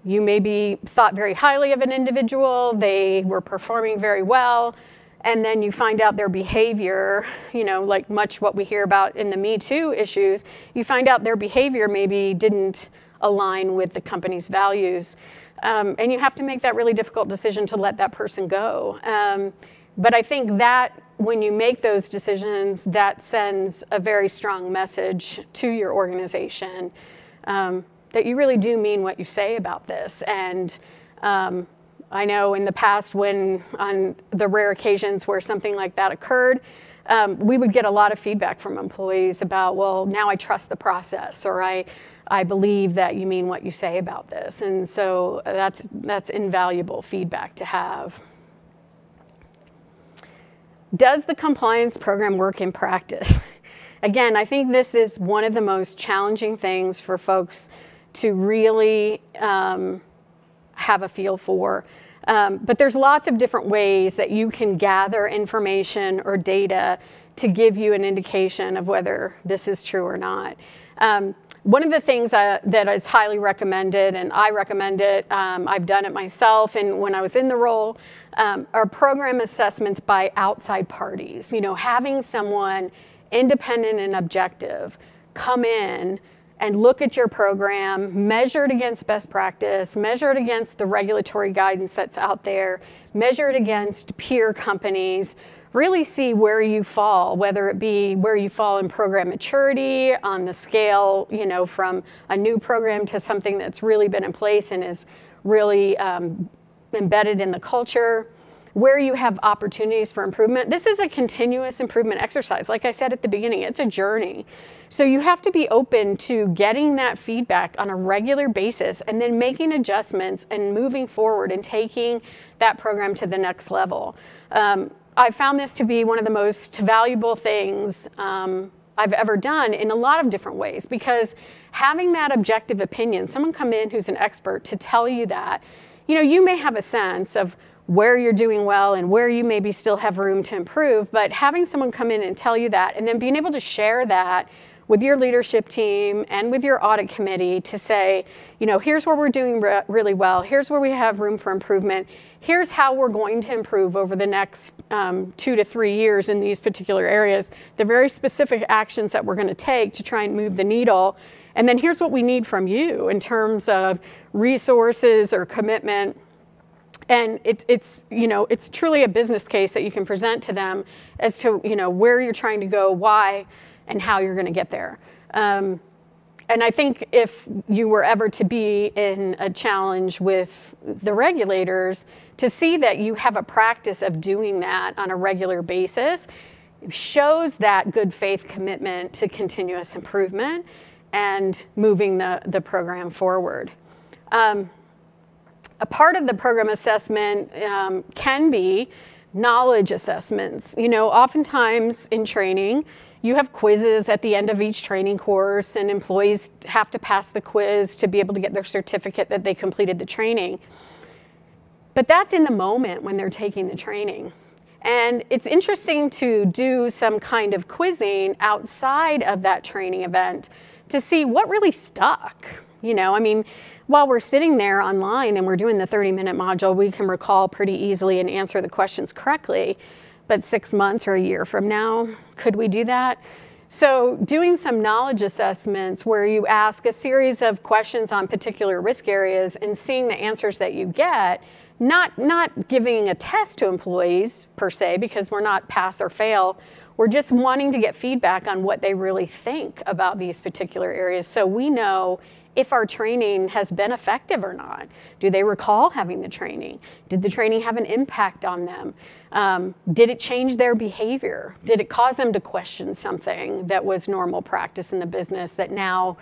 maybe thought very highly of an individual, they were performing very well, and then you find out their behavior, like much what we hear about in the Me Too issues, you find out their behavior maybe didn't align with the company's values. And you have to make that really difficult decision to let that person go. But I think that when you make those decisions, that sends a very strong message to your organization that you really do mean what you say about this. And I know in the past, when on the rare occasions where something like that occurred, we would get a lot of feedback from employees about, well, now I trust the process, or I believe that you mean what you say about this. And so that's invaluable feedback to have. Does the compliance program work in practice? Again, I think this is one of the most challenging things for folks to really have a feel for. But there's lots of different ways that you can gather information or data to give you an indication of whether this is true or not. One of the things that is highly recommended, and I recommend it, I've done it myself and when I was in the role, are program assessments by outside parties. Having someone independent and objective come in and look at your program, measure it against best practice, measure it against the regulatory guidance that's out there, measure it against peer companies, really see where you fall, whether it be where you fall in program maturity on the scale, from a new program to something that's really been in place and is really embedded in the culture, where you have opportunities for improvement. This is a continuous improvement exercise. Like I said at the beginning, it's a journey. So you have to be open to getting that feedback on a regular basis and then making adjustments and moving forward and taking that program to the next level. I found this to be one of the most valuable things I've ever done in a lot of different ways, because having that objective opinion, someone come in who's an expert to tell you that, you may have a sense of where you're doing well and where you maybe still have room to improve, but having someone come in and tell you that, and then being able to share that with your leadership team and with your audit committee to say, here's where we're doing really well, here's where we have room for improvement, here's how we're going to improve over the next 2 to 3 years in these particular areas, the very specific actions that we're going to take to try and move the needle, and then here's what we need from you in terms of resources or commitment. And it's truly a business case that you can present to them as to where you're trying to go, why, and how you're going to get there. And I think if you were ever to be in a challenge with the regulators, to see that you have a practice of doing that on a regular basis shows that good faith commitment to continuous improvement and moving the program forward. A part of the program assessment can be knowledge assessments. Oftentimes in training, you have quizzes at the end of each training course, and employees have to pass the quiz to be able to get their certificate that they completed the training. But that's in the moment when they're taking the training. And it's interesting to do some kind of quizzing outside of that training event to see what really stuck. While we're sitting there online and we're doing the 30-minute module, we can recall pretty easily and answer the questions correctly. But 6 months or a year from now, could we do that? So doing some knowledge assessments where you ask a series of questions on particular risk areas and seeing the answers that you get, not giving a test to employees per se, because we're not pass or fail. We're just wanting to get feedback on what they really think about these particular areas, so we know if our training has been effective or not. Do they recall having the training? Did the training have an impact on them? Did it change their behavior? Did it cause them to question something that was normal practice in the business that now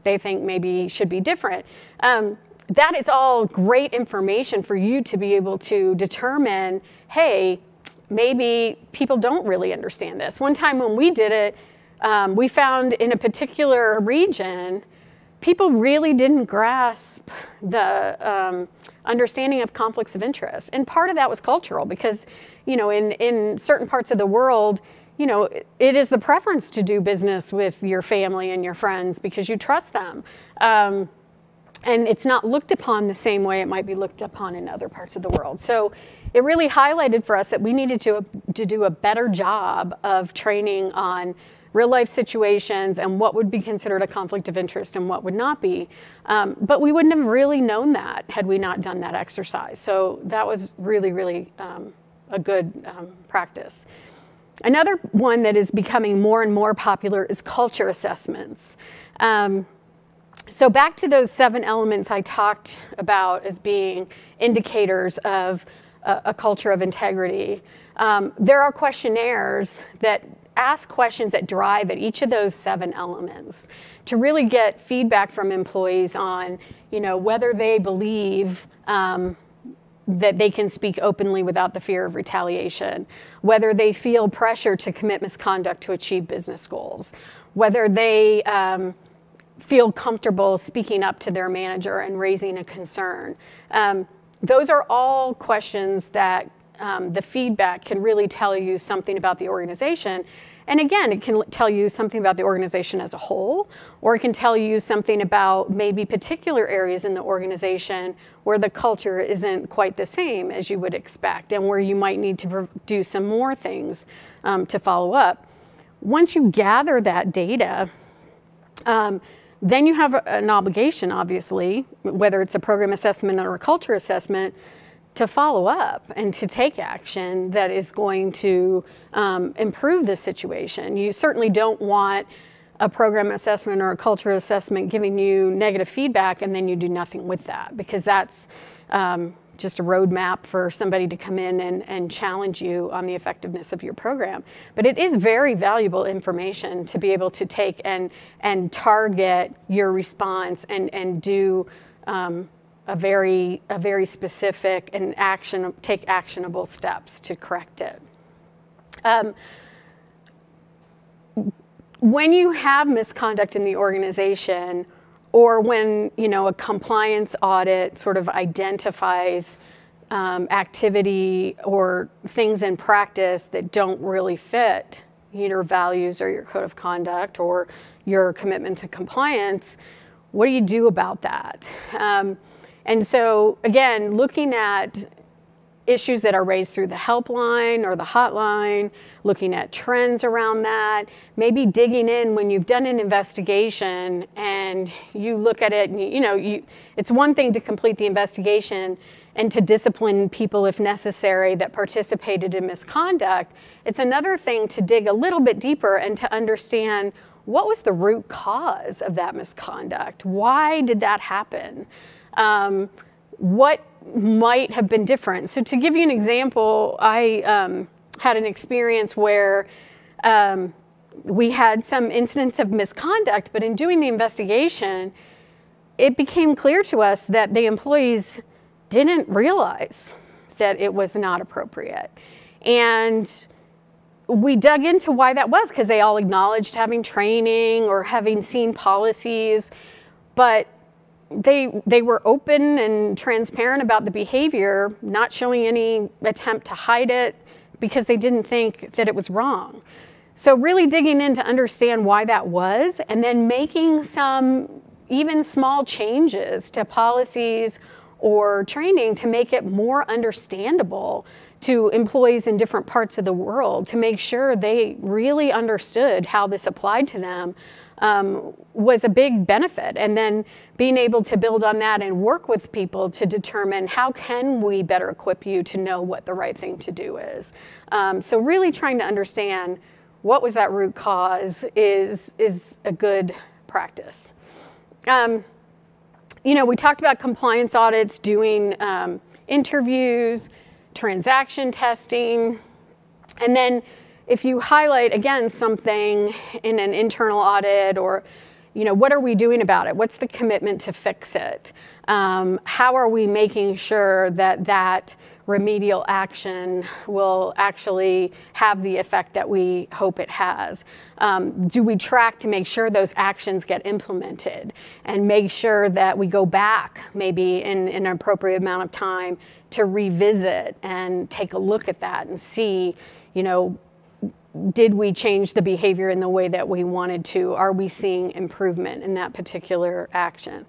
they think maybe should be different? That is all great information for you to be able to determine, hey, maybe people don't really understand this. One time when we did it, we found in a particular region, people really didn't grasp the understanding of conflicts of interest. And part of that was cultural, because in certain parts of the world, it is the preference to do business with your family and your friends because you trust them. And it's not looked upon the same way it might be looked upon in other parts of the world. So it really highlighted for us that we needed to do a better job of training on real life situations and what would be considered a conflict of interest and what would not be. But we wouldn't have really known that had we not done that exercise. So that was really, really a good practice. Another one that is becoming more and more popular is culture assessments. So back to those 7 elements I talked about as being indicators of a culture of integrity. There are questionnaires that ask questions that drive at each of those 7 elements to really get feedback from employees on, whether they believe that they can speak openly without the fear of retaliation, whether they feel pressure to commit misconduct to achieve business goals, whether they feel comfortable speaking up to their manager and raising a concern. Those are all questions that the feedback can really tell you something about the organization. And again, it can tell you something about the organization as a whole, or it can tell you something about maybe particular areas in the organization where the culture isn't quite the same as you would expect and where you might need to do some more things to follow up. Once you gather that data, then you have an obligation, obviously, whether it's a program assessment or a culture assessment, to follow up and to take action that is going to improve the situation. You certainly don't want a program assessment or a culture assessment giving you negative feedback and then you do nothing with that, because that's just a roadmap for somebody to come in and challenge you on the effectiveness of your program. But it is very valuable information to be able to take and target your response and do a very specific and take actionable steps to correct it. when you have misconduct in the organization, or when a compliance audit sort of identifies activity or things in practice that don't really fit your values or your code of conduct or your commitment to compliance, what do you do about that? And so again, looking at issues that are raised through the helpline or the hotline, looking at trends around that, maybe digging in when you've done an investigation and you look at it and it's one thing to complete the investigation and to discipline people if necessary that participated in misconduct. It's another thing to dig a little bit deeper and to understand what was the root cause of that misconduct? Why did that happen? What might have been different? So to give you an example, I had an experience where we had some incidents of misconduct, but in doing the investigation, it became clear to us that the employees didn't realize that it was not appropriate. And we dug into why that was, because they all acknowledged having training or having seen policies, but they were open and transparent about the behavior, not showing any attempt to hide it because they didn't think that it was wrong. So really digging in to understand why that was, and then making some even small changes to policies or training to make it more understandable to employees in different parts of the world, to make sure they really understood how this applied to them, was a big benefit. And then being able to build on that and work with people to determine how can we better equip you to know what the right thing to do is. So really trying to understand what was that root cause is a good practice. We talked about compliance audits, doing interviews, transaction testing, and then if you highlight, again, something in an internal audit or, what are we doing about it? What's the commitment to fix it? How are we making sure that that remedial action will actually have the effect that we hope it has? Do we track to make sure those actions get implemented and make sure that we go back maybe in an appropriate amount of time to revisit and take a look at that and see, did we change the behavior in the way that we wanted to? Are we seeing improvement in that particular action?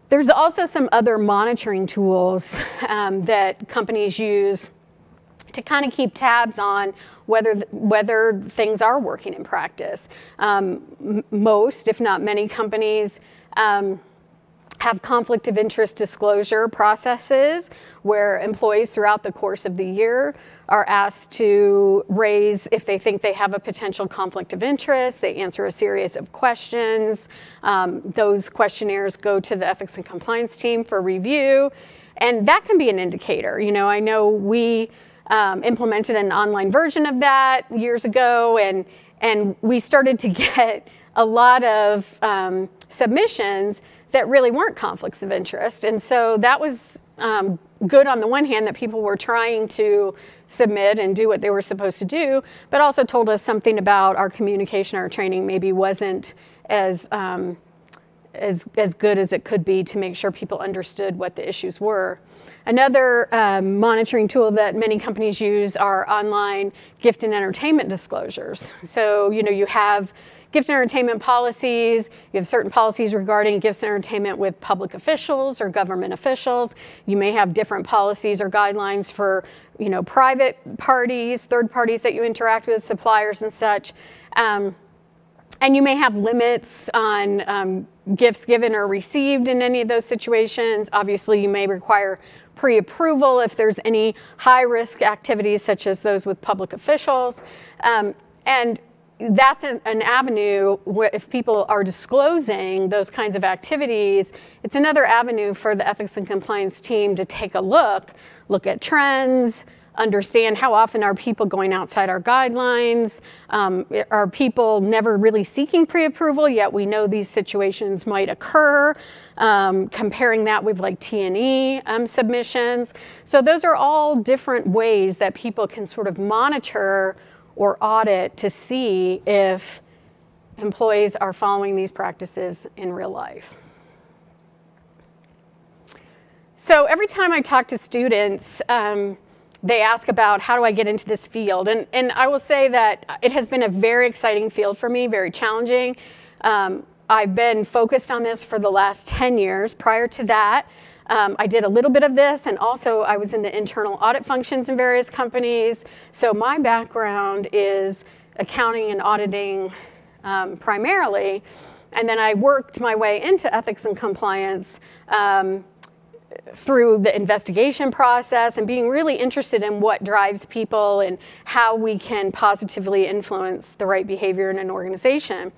There's also some other monitoring tools that companies use to kind of keep tabs on whether things are working in practice. Most, if not many, companies have conflict of interest disclosure processes where employees throughout the course of the year are asked to raise if they think they have a potential conflict of interest. They answer a series of questions. Those questionnaires go to the ethics and compliance team for review. And that can be an indicator. I know we implemented an online version of that years ago, and we started to get a lot of submissions that really weren't conflicts of interest. And so that was good on the one hand, that people were trying to submit and do what they were supposed to do, but also told us something about our communication, our training maybe wasn't as good as it could be to make sure people understood what the issues were. Another monitoring tool that many companies use are online gift and entertainment disclosures. So, you have gift and entertainment policies, you have certain policies regarding gifts and entertainment with public officials or government officials. You may have different policies or guidelines for, private parties, third parties that you interact with, suppliers and such. And you may have limits on gifts given or received in any of those situations. Obviously, you may require pre-approval if there's any high-risk activities such as those with public officials. And that's an avenue where if people are disclosing those kinds of activities, it's another avenue for the ethics and compliance team to take a look at trends, understand how often are people going outside our guidelines, are people never really seeking pre-approval, yet we know these situations might occur, comparing that with like T&E submissions. So those are all different ways that people can sort of monitor or audit to see if employees are following these practices in real life. So every time I talk to students, they ask about how do I get into this field? And I will say that it has been a very exciting field for me, very challenging. I've been focused on this for the last 10 years. Prior to that, I did a little bit of this, and also I was in the internal audit functions in various companies. So my background is accounting and auditing primarily, and then I worked my way into ethics and compliance through the investigation process and being really interested in what drives people and how we can positively influence the right behavior in an organization.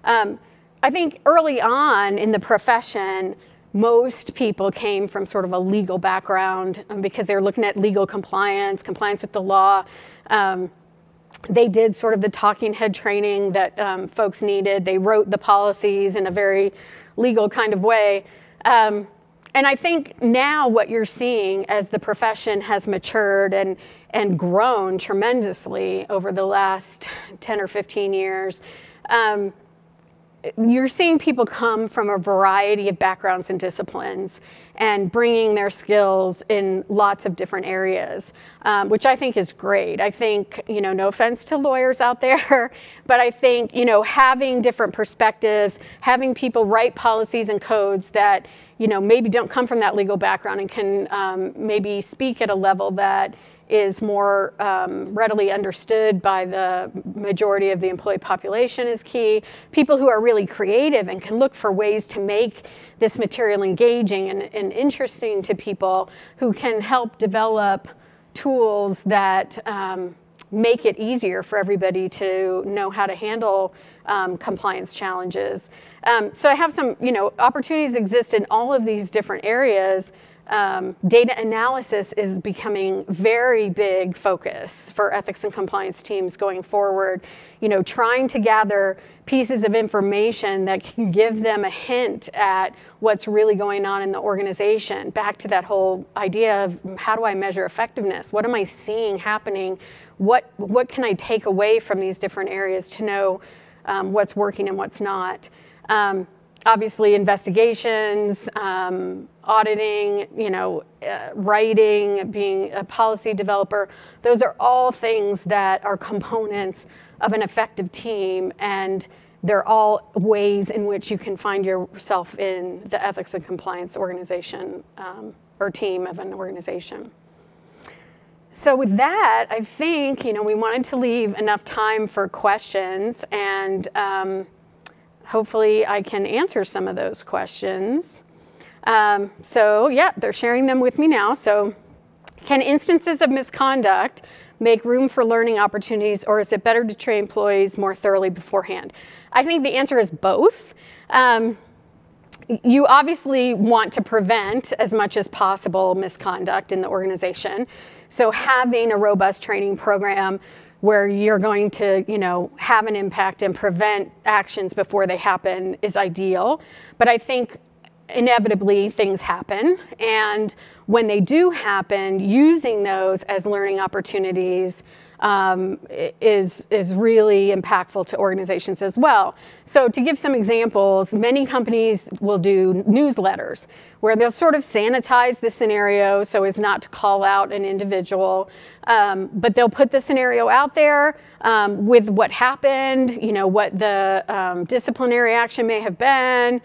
I think early on in the profession, most people came from sort of a legal background because they were looking at legal compliance, compliance with the law. They did sort of the talking head training that folks needed. They wrote the policies in a very legal kind of way. And I think now what you're seeing as the profession has matured and grown tremendously over the last 10 or 15 years, you're seeing people come from a variety of backgrounds and disciplines and bringing their skills in lots of different areas, which I think is great. I think, no offense to lawyers out there, but I think, having different perspectives, having people write policies and codes that, maybe don't come from that legal background and can maybe speak at a level that is more readily understood by the majority of the employee population is key. People who are really creative and can look for ways to make this material engaging and interesting to people, who can help develop tools that make it easier for everybody to know how to handle compliance challenges. So I have some, opportunities exist in all of these different areas. Data analysis is becoming very big focus for ethics and compliance teams going forward. Trying to gather pieces of information that can give them a hint at what's really going on in the organization. Back to that whole idea of how do I measure effectiveness? What am I seeing happening? What can I take away from these different areas to know what's working and what's not? Obviously, investigations, auditing, writing, being a policy developer, those are all things that are components of an effective team, and they're all ways in which you can find yourself in the ethics and compliance organization or team of an organization. So with that, I think, we wanted to leave enough time for questions, and hopefully I can answer some of those questions. So yeah, they're sharing them with me now. So can instances of misconduct make room for learning opportunities, or is it better to train employees more thoroughly beforehand? I think the answer is both. You obviously want to prevent as much as possible misconduct in the organization. So having a robust training program where you're going to, have an impact and prevent actions before they happen is ideal. But I think inevitably things happen, and when they do happen, using those as learning opportunities is really impactful to organizations as well. So to give some examples, many companies will do newsletters where they'll sort of sanitize the scenario so as not to call out an individual, but they'll put the scenario out there with what happened, what the disciplinary action may have been,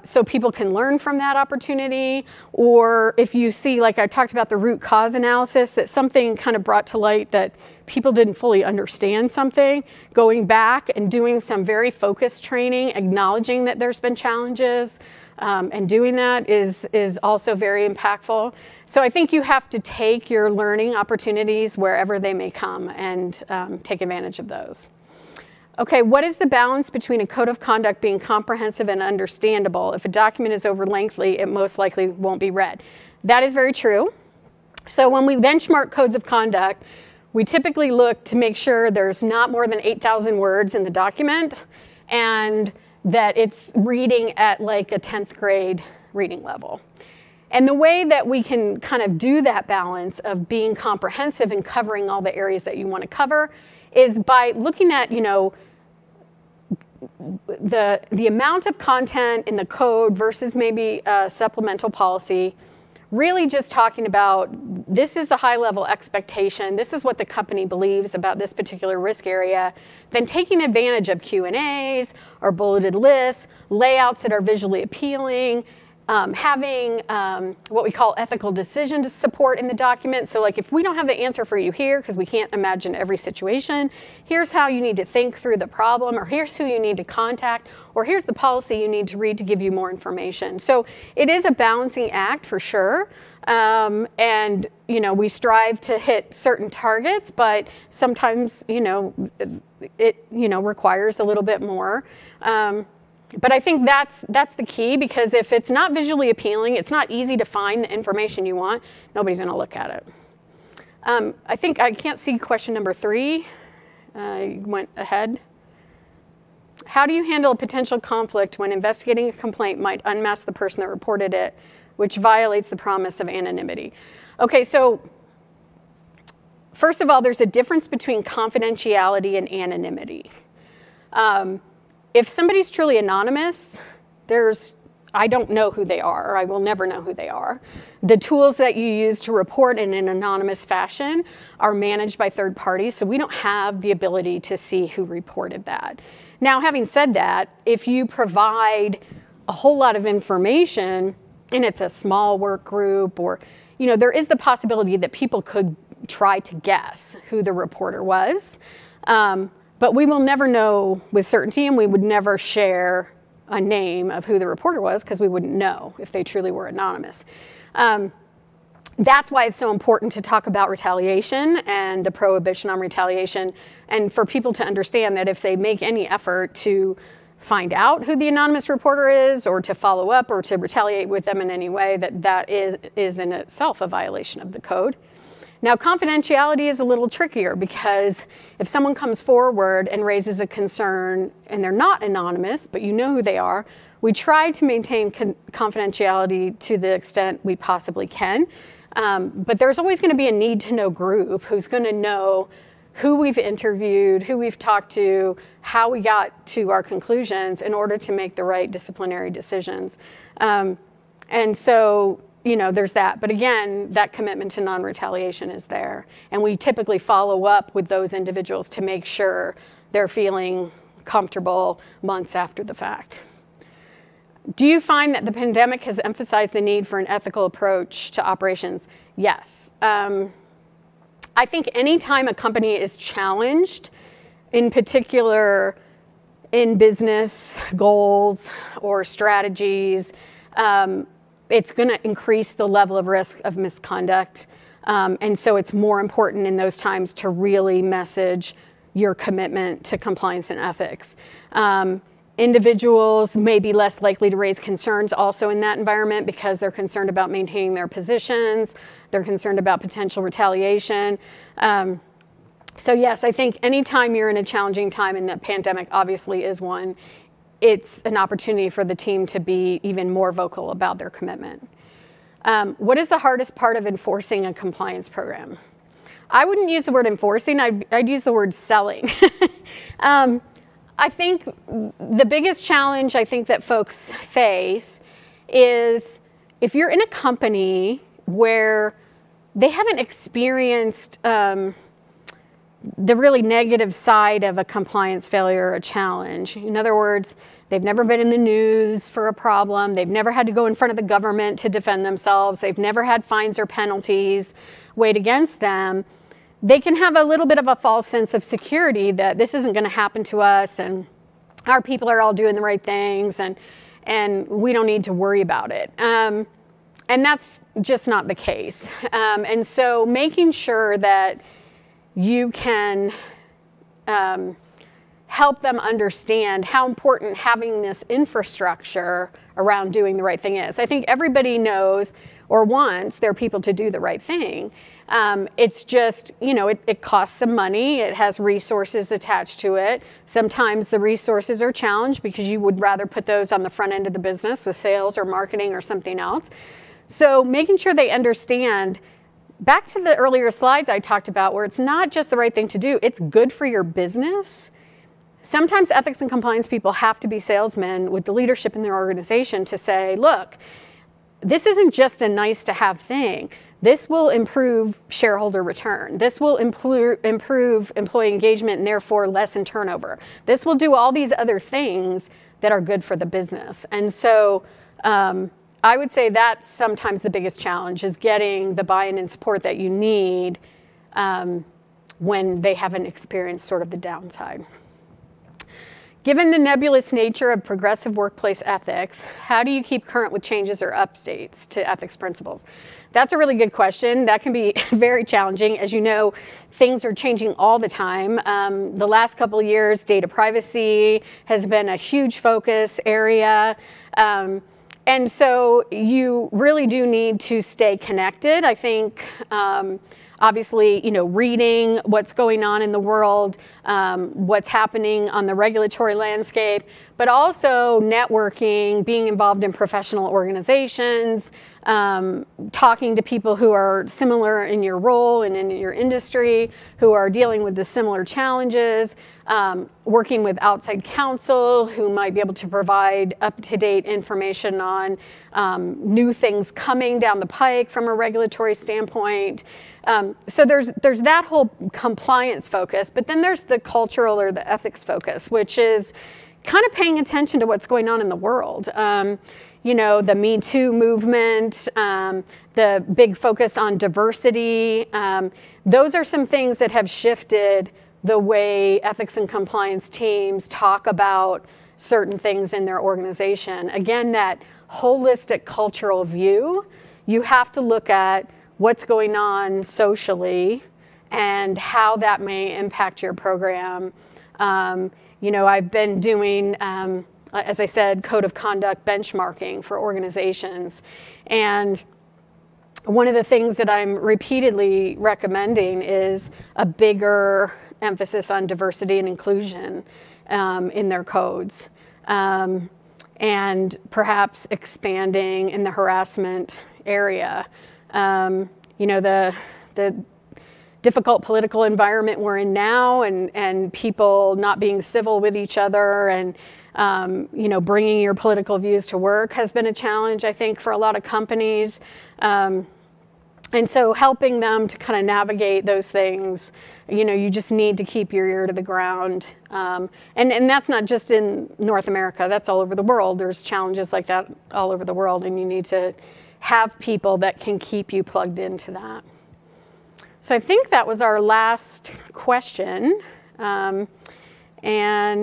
so people can learn from that opportunity. Or if you see, like I talked about the root cause analysis, that something kind of brought to light that people didn't fully understand something, going back and doing some very focused training, acknowledging that there's been challenges, and doing that is also very impactful. So I think you have to take your learning opportunities wherever they may come and take advantage of those. Okay, what is the balance between a code of conduct being comprehensive and understandable? If a document is over lengthy, it most likely won't be read. That is very true. So when we benchmark codes of conduct, we typically look to make sure there's not more than 8,000 words in the document, and that it's reading at like a 10th grade reading level. And the way that we can kind of do that balance of being comprehensive and covering all the areas that you want to cover is by looking at, the amount of content in the code versus maybe a supplemental policy, really just talking about this is the high level expectation, this is what the company believes about this particular risk area, then taking advantage of Q&As or bulleted lists, layouts that are visually appealing, having what we call ethical decision to support in the document. So like if we don't have the answer for you here, because we can't imagine every situation, here's how you need to think through the problem, or here's who you need to contact, or here's the policy you need to read to give you more information. So it is a balancing act for sure. And we strive to hit certain targets, but sometimes it requires a little bit more. But I think that's the key, because if it's not visually appealing, it's not easy to find the information you want, nobody's going to look at it. I think I can't see question number 3. You went ahead. How do you handle a potential conflict when investigating a complaint might unmask the person that reported it, which violates the promise of anonymity? Okay, so first of all, there's a difference between confidentiality and anonymity. If somebody's truly anonymous, I don't know who they are, or I will never know who they are. The tools that you use to report in an anonymous fashion are managed by third parties, so we don't have the ability to see who reported that. Now, having said that, if you provide a whole lot of information, and it's a small work group, or there is the possibility that people could try to guess who the reporter was. But we will never know with certainty, and we would never share a name of who the reporter was, because we wouldn't know if they truly were anonymous. That's why it's so important to talk about retaliation and the prohibition on retaliation, and for people to understand that if they make any effort to find out who the anonymous reporter is, or to follow up, or to retaliate with them in any way, that is in itself a violation of the code. Now, confidentiality is a little trickier, because if someone comes forward and raises a concern and they're not anonymous, but you know who they are, we try to maintain confidentiality to the extent we possibly can. But there's always going to be a need-to-know group who's going to know who we've interviewed, who we've talked to, how we got to our conclusions in order to make the right disciplinary decisions. And so, there's that. But again, that commitment to non-retaliation is there. And we typically follow up with those individuals to make sure they're feeling comfortable months after the fact. Do you find that the pandemic has emphasized the need for an ethical approach to operations? Yes. I think anytime a company is challenged, in particular in business goals or strategies, it's going to increase the level of risk of misconduct. And so it's more important in those times to really message your commitment to compliance and ethics. Individuals may be less likely to raise concerns also in that environment, because they're concerned about maintaining their positions, they're concerned about potential retaliation. So yes, I think anytime you're in a challenging time, and the pandemic obviously is one, it's an opportunity for the team to be even more vocal about their commitment. What is the hardest part of enforcing a compliance program? I wouldn't use the word enforcing, I'd use the word selling. I think the biggest challenge I think that folks face is if you're in a company where they haven't experienced the really negative side of a compliance failure or a challenge. In other words, they've never been in the news for a problem. They've never had to go in front of the government to defend themselves. They've never had fines or penalties weighed against them. They can have a little bit of a false sense of security that this isn't going to happen to us, and our people are all doing the right things, and we don't need to worry about it. And that's just not the case. And so making sure that you can help them understand how important having this infrastructure around doing the right thing is. I think everybody knows or wants their people to do the right thing. It's just, it costs some money. It has resources attached to it. Sometimes the resources are challenged because you would rather put those on the front end of the business with sales or marketing or something else. So making sure they understand, back to the earlier slides I talked about, where it's not just the right thing to do, it's good for your business. sometimes ethics and compliance people have to be salesmen with the leadership in their organization to say, look, this isn't just a nice to have thing. This will improve shareholder return. This will improve employee engagement and therefore lessen turnover. This will do all these other things that are good for the business. And so I would say that's sometimes the biggest challenge, is getting the buy-in and support that you need when they haven't experienced sort of the downside. Given the nebulous nature of progressive workplace ethics, how do you keep current with changes or updates to ethics principles? That's a really good question. That can be very challenging. As you know, things are changing all the time. The last couple of years, data privacy has been a huge focus area. And so you really do need to stay connected. I think obviously, reading what's going on in the world, what's happening on the regulatory landscape, but also networking, being involved in professional organizations, talking to people who are similar in your role and in your industry, who are dealing with the similar challenges, working with outside counsel who might be able to provide up-to-date information on new things coming down the pike from a regulatory standpoint. So there's that whole compliance focus, but then there's the cultural or the ethics focus, which is kind of paying attention to what's going on in the world. The Me Too movement, the big focus on diversity. Those are some things that have shifted the way ethics and compliance teams talk about certain things in their organization. Again, that holistic cultural view, you have to look at what's going on socially and how that may impact your program. I've been doing, as I said, code of conduct benchmarking for organizations. And one of the things that I'm repeatedly recommending is a bigger emphasis on diversity and inclusion in their codes. And perhaps expanding in the harassment area. The difficult political environment we're in now, and people not being civil with each other, and bringing your political views to work has been a challenge, I think, for a lot of companies. And so helping them to kind of navigate those things, you just need to keep your ear to the ground. And that's not just in North America, that's all over the world. There's challenges like that all over the world, and you need to have people that can keep you plugged into that. So I think that was our last question. And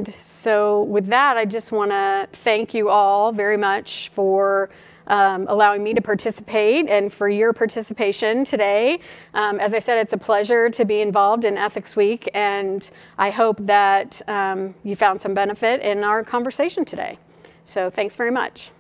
so with that, I just want to thank you all very much for allowing me to participate and for your participation today. As I said, it's a pleasure to be involved in Ethics Week, and I hope that you found some benefit in our conversation today. So thanks very much.